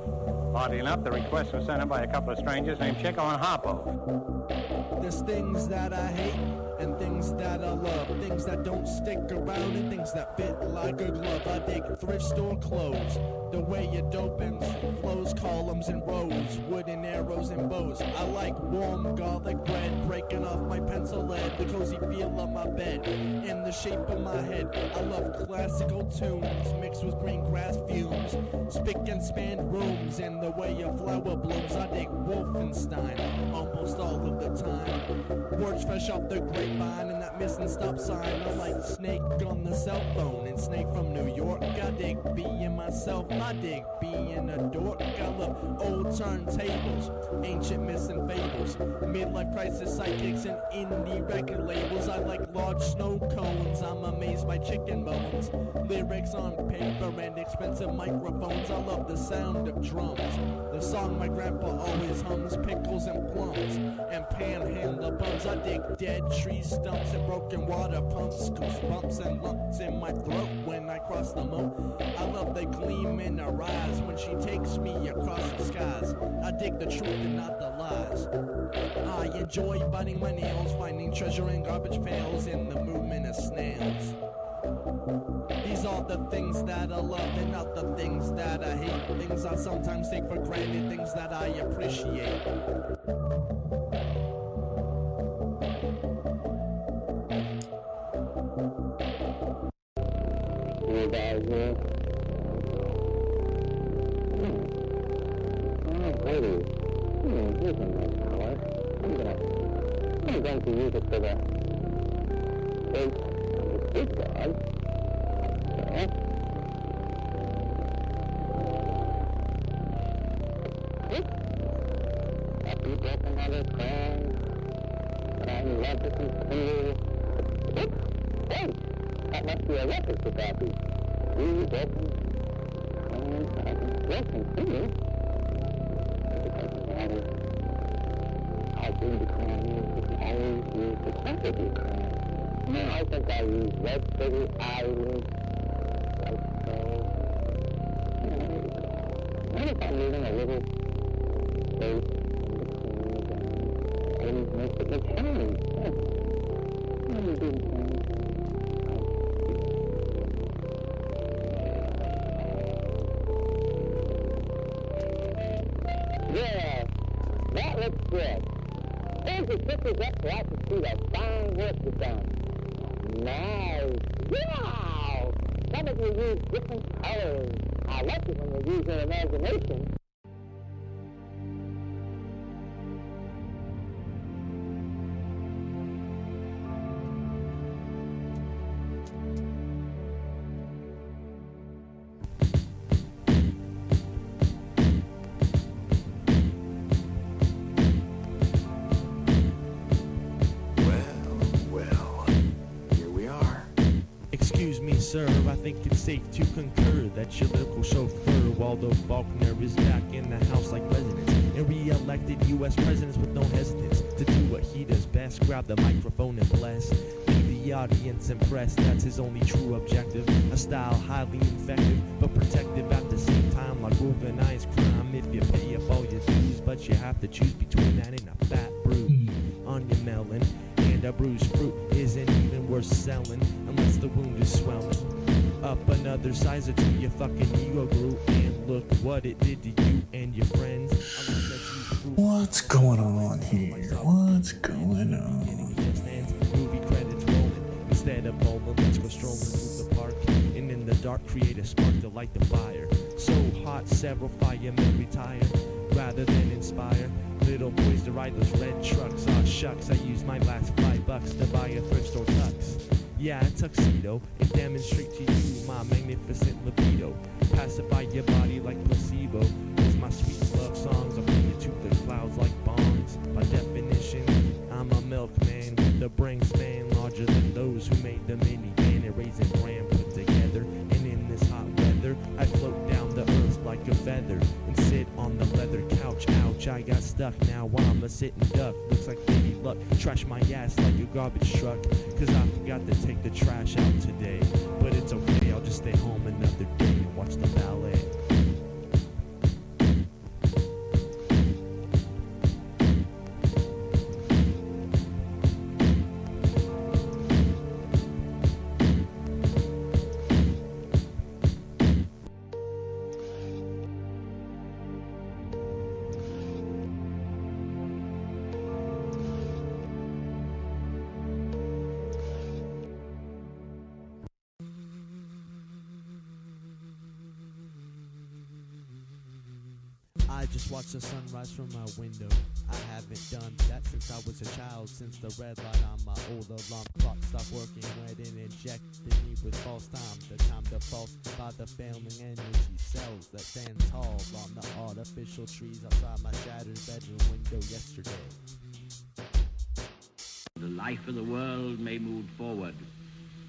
Oddly enough, the request was sent in by a couple of strangers named Chico and Harpo. There's things that I hate and things that I love. Things that don't stick around and things that fit like a glove. I dig thrift store clothes, the way it opens, flows, columns and rows, wooden arrows and bows. I like warm garlic bread, breaking off my pencil lead, the cozy feel of my bed, in the shape of my head. I love classical tunes mixed with green grass fumes, spick and span rooms, and the way a flower blooms. I dig Wolfenstein almost all of the time. Words fresh off the grapevine and that missing stop sign. I like Snake on the cell phone and Snake from New York. I dig being myself, I dig being a dork. I love old turntables, ancient myths and fables, midlife crisis psychics and indie record labels. I like large snow cones, I'm amazed by chicken bones, lyrics on paper and expensive microphones. I love the sound of drums, the song my grandpa always hums, pickles and plums and panhandle bums. I dig dead tree stumps and broken water pumps, goosebumps and lumps in my throat when I cross the moat. I love the gleam in her eyes when she takes me across the skies. I dig the truth and not the lies. I enjoy biting my nails, finding treasure in garbage pails, in the movement of snails. These are the things that I love and not the things that I hate. Things I sometimes take for granted, things that I appreciate. You guys here? Oh, ladies. Here's a nice color. I'm going to use it for the face of the street dog. Okay. Happy broken another friend. But I love to continue. Hey! That must be a record for Bobby. We broken friends. I can still continue. It doesn't matter how big the crown is. You can always use the center of your crown. No, I think I use red city eyelids. Like so. There you go. What if I'm leaving a little space in between them? Always makes it look shiny. Yeah. What are you doing, Sam? Yeah, that looks good. There's the pictures up so I can see that fine work you've done. Nice. Wow! Some of you use different colors. I like it when you use your imagination. sir, I think it's safe to concur that your lyrical chauffeur, Waldo Faulkner, is back in the House like presidents and re-elected U.S. presidents with no hesitance to do what he does best, grab the microphone and bless. Leave the audience impressed, that's his only true objective. A style highly infective, but protective at the same time, like organized crime. If you pay up all your dues, but you have to choose between that and a fat bruise on your melon. And a bruised fruit isn't even worth selling unless the wound is swelling. Up another sizer to your fucking ego group, and look what it did to you and your friends. What's going on here? What's going on? Movie credits rolling. Instead of bowling, let's go strolling through the park, and in the dark create a spark to light the fire. So hot several firemen retire rather than inspire little boys to ride those red trucks. Aw shucks, I used my last $5 to buy a thrift store tux. Yeah, a tuxedo, and demonstrate to you my magnificent libido. Pacify your body like placebo. With my sweet love songs, I'll bring you to the clouds like bongs. By definition, I'm a milkman with a brain span larger than those who made the minivan and Raisin Bran put together. And in this hot weather, I float down the earth like a feather and sit on the leather couch. Ouch, I got stuck, now I'm a sitting duck. Looks like baby luck, trash my ass like a garbage truck, cause I forgot to take the trash out today. But it's okay, I'll just stay home another day and watch the ballet. I just watch the sunrise from my window. I haven't done that since I was a child. Since the red light on my old alarm clock stopped working, when it injected me with false time. The time to false by the failing energy cells that stand tall on the artificial trees outside my shattered bedroom window yesterday. The life of the world may move forward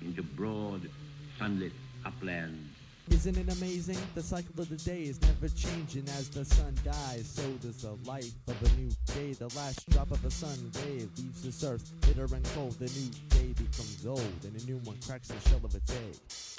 into broad, sunlit uplands. Isn't it amazing? The cycle of the day is never changing. As the sun dies, so does the life of a new day. The last drop of a sun ray leaves this earth bitter and cold. The new day becomes old, and a new one cracks the shell of its egg.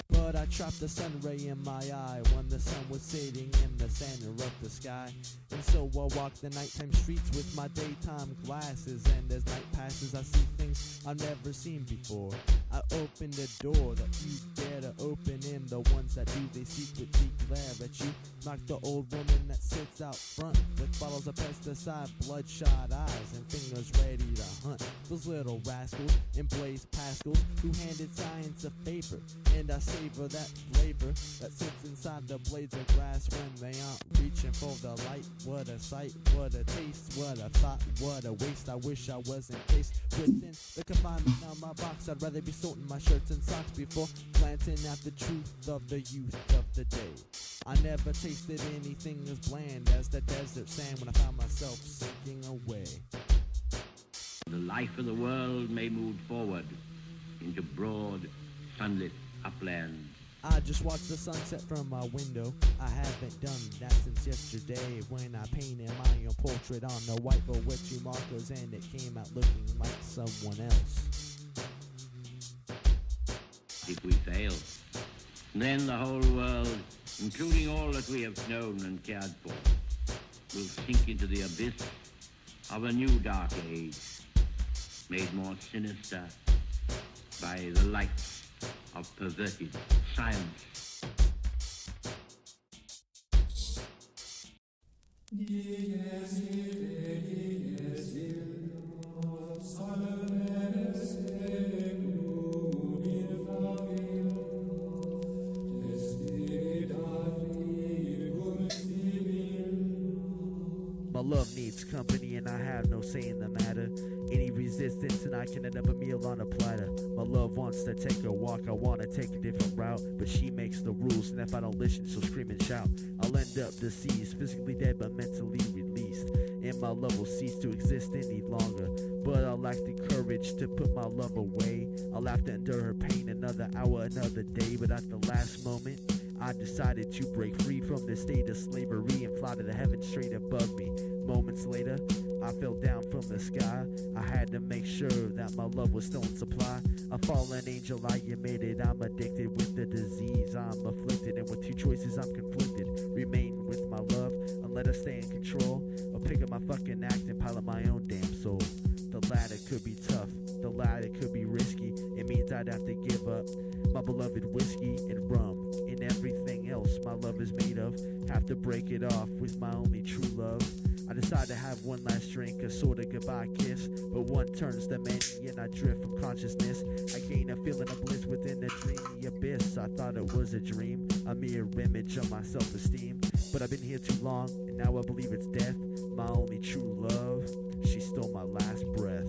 But I trapped the sun ray in my eye when the sun was sitting in the center of the sky. And so I walk the nighttime streets with my daytime glasses, and as night passes I see things I've never seen before. I open the door that you dare to open in, the ones that do they secretly glare at you. Like the old woman that sits out front with bottles of pesticide, bloodshot eyes, and fingers ready to hunt those little rascals and Blaise Pascals who handed science a paper. And I savor that flavor that sits inside the blades of grass when they aren't reaching for the light. What a sight, what a taste, what a thought, what a waste. I wish I was encased within the confinement of my box. I'd rather be sorting my shirts and socks before glancing at the truth of the youth of the day. I never tasted anything as bland as the desert sand when I found myself sinking away. The life of the world may move forward into broad, sunlit uplands. I just watched the sunset from my window. I haven't done that since yesterday when I painted my own portrait on the whiteboard with 2 markers, and it came out looking like someone else. If we fail, then the whole world, including all that we have known and cared for, will sink into the abyss of a new dark age, made more sinister by the lights of perverted science. My love needs company and I have no say in the matter. Any resistance and I can end up a meal on a platter. My love wants to take a walk, I want to take a different route, but she makes the rules, and if I don't listen she'll scream and shout. I'll end up deceased, physically dead but mentally released, and my love will cease to exist any longer. but I lack the courage to put my love away. I'll have to endure her pain another hour, another day, but at the last moment I decided to break free from the state of slavery and fly to the heavens straight above me. Moments later, I fell down from the sky. I had to make sure that my love was still in supply. A fallen angel, I admit it. I'm addicted with the disease. I'm afflicted, and with two choices I'm conflicted. Remain with my love and let her stay in control, or pick up my fucking act and pilot my own damn soul. The latter could be tough, the latter could be risky. It means I'd have to give up my beloved whiskey and rum and everything else my love is made of. Have to break it off with my only true love. I decide to have one last drink, a sort of goodbye kiss, but one turns to many and I drift from consciousness. I gain a feeling of bliss within the dreamy abyss. I thought it was a dream, a mere image of my self-esteem, but I've been here too long and now I believe it's death. My only true love, she stole my last breath.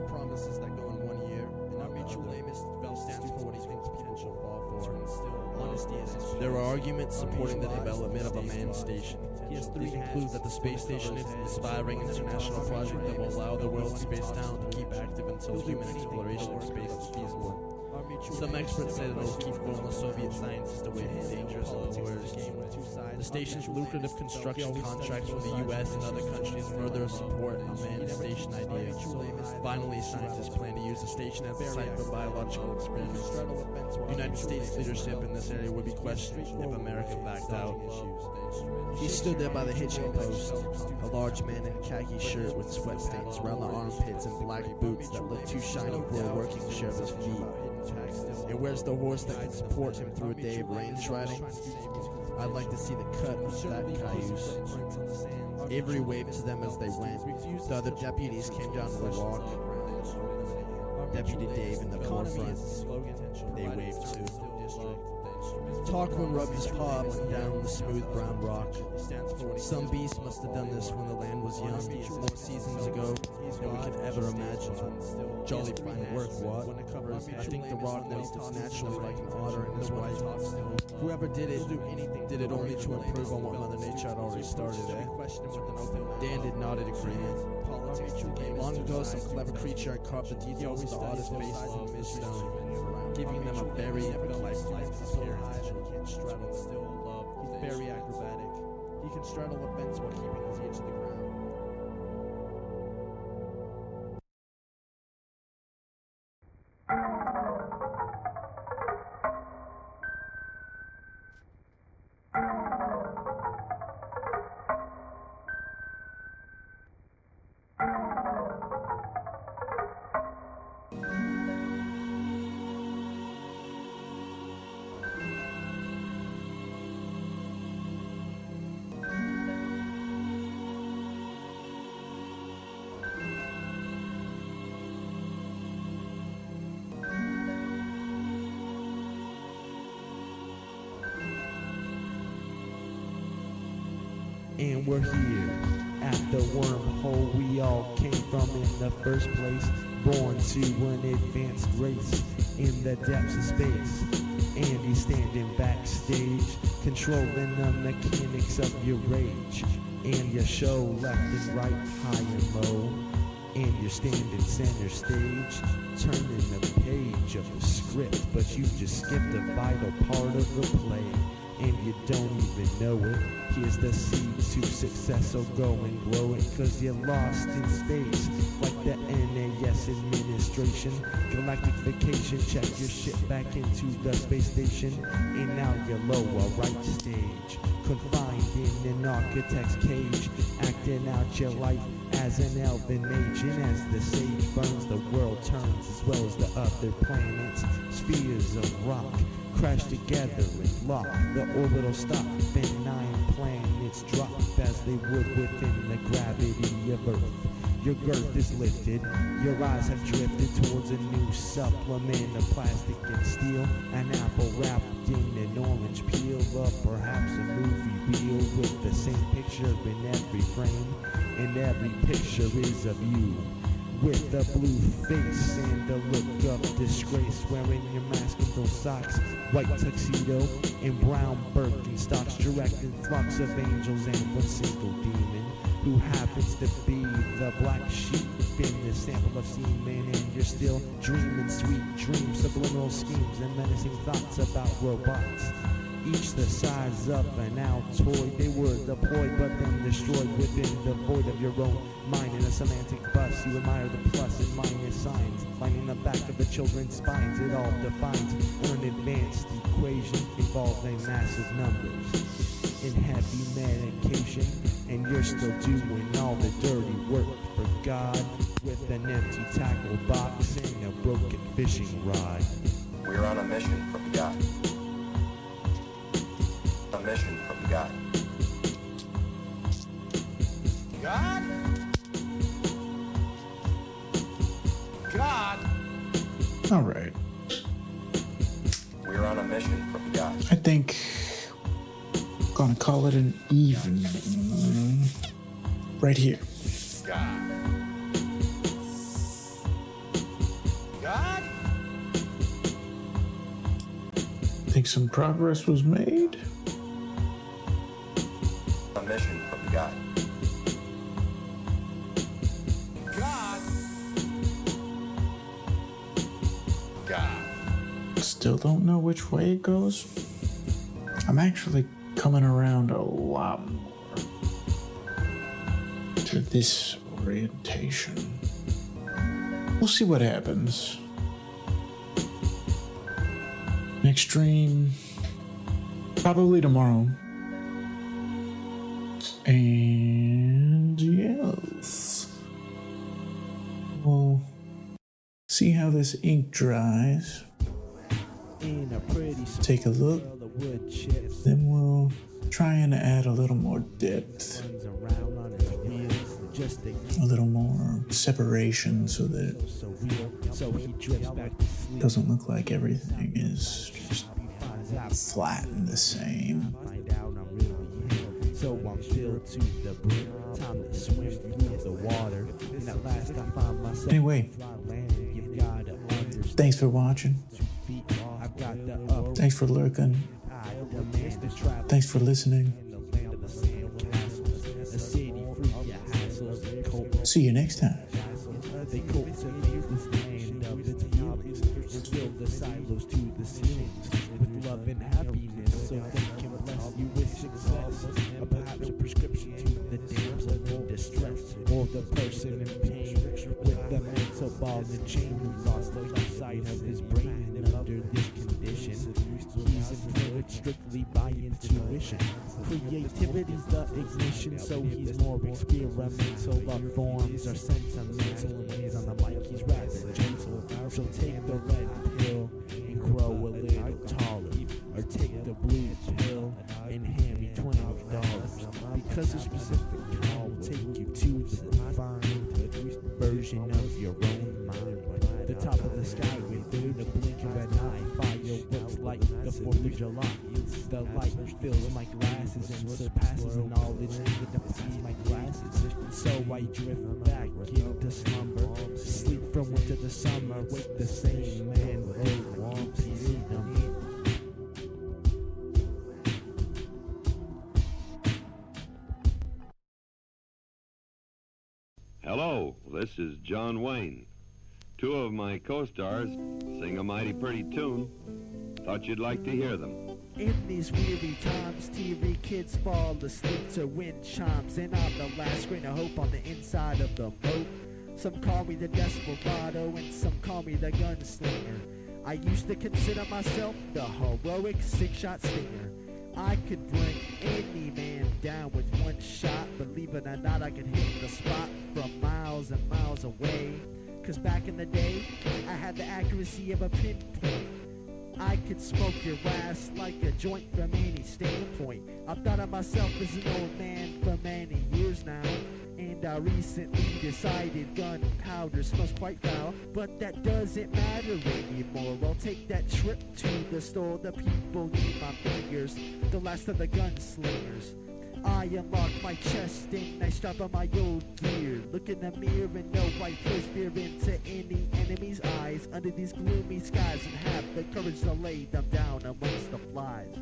Promises that go in 1 year, and our mutual aim is to develop stands for what he thinks people should fall for. Honesty is. There are arguments supporting the development of a manned station. These conclude that the space station is an inspiring international project that will allow the world's space town to keep active until human exploration of space is feasible. Some experts say that it will keep former Soviet scientists away from dangerous wars. The station's lucrative construction contracts from the U.S. and other countries further support a manned station idea. Finally, scientists plan to use the station as a site for biological experiments. United States leadership in this area would be questioned if America backed out. He stood there by the hitching post, a large man in a khaki shirt with sweatpants around the armpits and black boots that looked too shiny for a working share of his feet. And where's the horse that can support him through a day of range riding? I'd like to see the cut of that cayuse. Avery waved to them as they went. The other deputies came down to the walk. Deputy Dave in the forefront. They waved too. Tarquin rubbed his paw up and down the smooth brown rock. Some beast must have done this when the land was young, more seasons ago than we could ever imagine. Jolly fine work, what? I think the rock moved naturally like an otter and his wife. Whoever did it only to improve on what Mother Nature had already started, eh? Dan did nodded agreement. Long ago, some clever creature had carved the details of the oddest faces into the stone, giving them a very lifelike appearance. He's very acrobatic. He can straddle a fence while keeping his ear to the ground. And we're here at the wormhole we all came from in the first place, born to an advanced race in the depths of space. And he's standing backstage, controlling the mechanics of your rage, and your show left and right, high and low. And you're standing center stage, turning the page of the script, but you just skipped a vital part of the play, and you don't even know it. Here's the seed to success, so go and grow it, cause you're lost in space, like the NAS administration. Galactic vacation, check your shit back into the space station, and now you're lower right stage, confined in an architect's cage, acting out your life as an elven mage. And as the sage burns, the world turns, as well as the other planets. Spheres of rock crash together and lock, the orbital stop, and 9 planets drop as they would within the gravity of Earth. Your girth is lifted, your eyes have drifted towards a new supplement of plastic and steel, an apple wrapped in an orange peel, or perhaps a movie reel with the same picture in every frame, and every picture is of you. with a blue face and a look of disgrace, wearing your mask and those socks, white tuxedo and brown Birkenstocks, directing flocks of angels and one single demon who happens to be the black sheep in this sample of semen. And you're still dreaming sweet dreams, subliminal schemes and menacing thoughts about robots, each the size of an Altoid. They were deployed but then destroyed within the void of your own mind. In a semantic bus, you admire the plus and minus signs lining the back of the children's spines. It all defines an advanced equation involving massive numbers and heavy medication, and you're still doing all the dirty work for God with an empty tackle box and a broken fishing rod. We're on a mission from God. A mission from God. God? God? All right. We're on a mission from God. I think I'm gonna call it an evening right here. God? God? Think some progress was made. A mission from God. God? God? Still don't know which way it goes. I'm actually coming around a lot more to this orientation. We'll see what happens. Next stream, probably tomorrow. And yes, we'll see how this ink dries. In a pretty Take a look. wood chips. Then we'll try and add a little more depth, Runs around on his wheels, just a a little more separation so that so real. So he drifts back to it sleep. doesn't look like everything is just Finds out, flat and the same. find out I'm really him. So I'm filled to the brim. Time to swim through the water. And at last I find myself Anyway, dry land. You've gotta understand. thanks for watching. I've got the up. Thanks for lurking. I demand to travel. Thanks for listening. In the land of the sand castles, a city free of hassles and cold. See you next time. They cultivate this land of its feelings and fill the silos to the ceilings with love and happiness, so they can bless you with success, or perhaps a prescription to the damsel in distress, or the person in pain with the mental ball and chain who lost the left side of his brain. And under this condition, he's influenced strictly by intuition. Creativity's the ignition, so he's more experimental. Love forms are sentimental, and when he's on the mic, he's rather gentle. So take the red pill and grow a little taller, or take the blue pill and hand me $20, because a specific call will take you to the refined version of your own mind. The top of the sky within the blink of an eye, fireworks like the 4th of July. The light fills my glasses and surpasses the knowledge needed to pass my glasses. So I drift back into slumber, sleep from winter to summer, wake the same man with a PC number. Hello, this is John Wayne. Two of my co-stars sing a mighty pretty tune. Thought you'd like to hear them. In these weary times, TV kids fall asleep to wind chimes, and I'm the last grain of hope on the inside of the boat. Some call me the desperado, and some call me the gunslinger. I used to consider myself the heroic six-shot stinger. I could bring any man down with one shot. Believe it or not, I could hit the spot from miles and miles away. Cause back in the day, I had the accuracy of a pinpoint. I could smoke your ass like a joint from any standpoint. I've thought of myself as an old man for many years now, and I recently decided gunpowder smells quite foul, but that doesn't matter anymore. I'll take that trip to the store. The people need my fingers, the last of the gunslingers. I unlock my chest and I strap on my old gear. Look Look in the mirror and know I push fear into any enemy's eyes. Under these gloomy skies and have the courage to lay them down amongst the flies.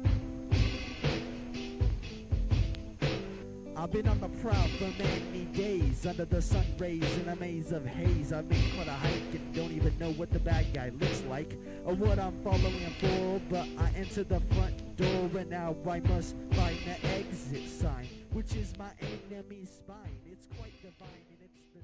I've been on the prowl for many days, under the sun rays in a maze of haze. I made quite a hike and don't even know what the bad guy looks like or what I'm following him for, but I enter the front door and now I must find the exit sign, which is my enemy's spine. It's quite divine and it's the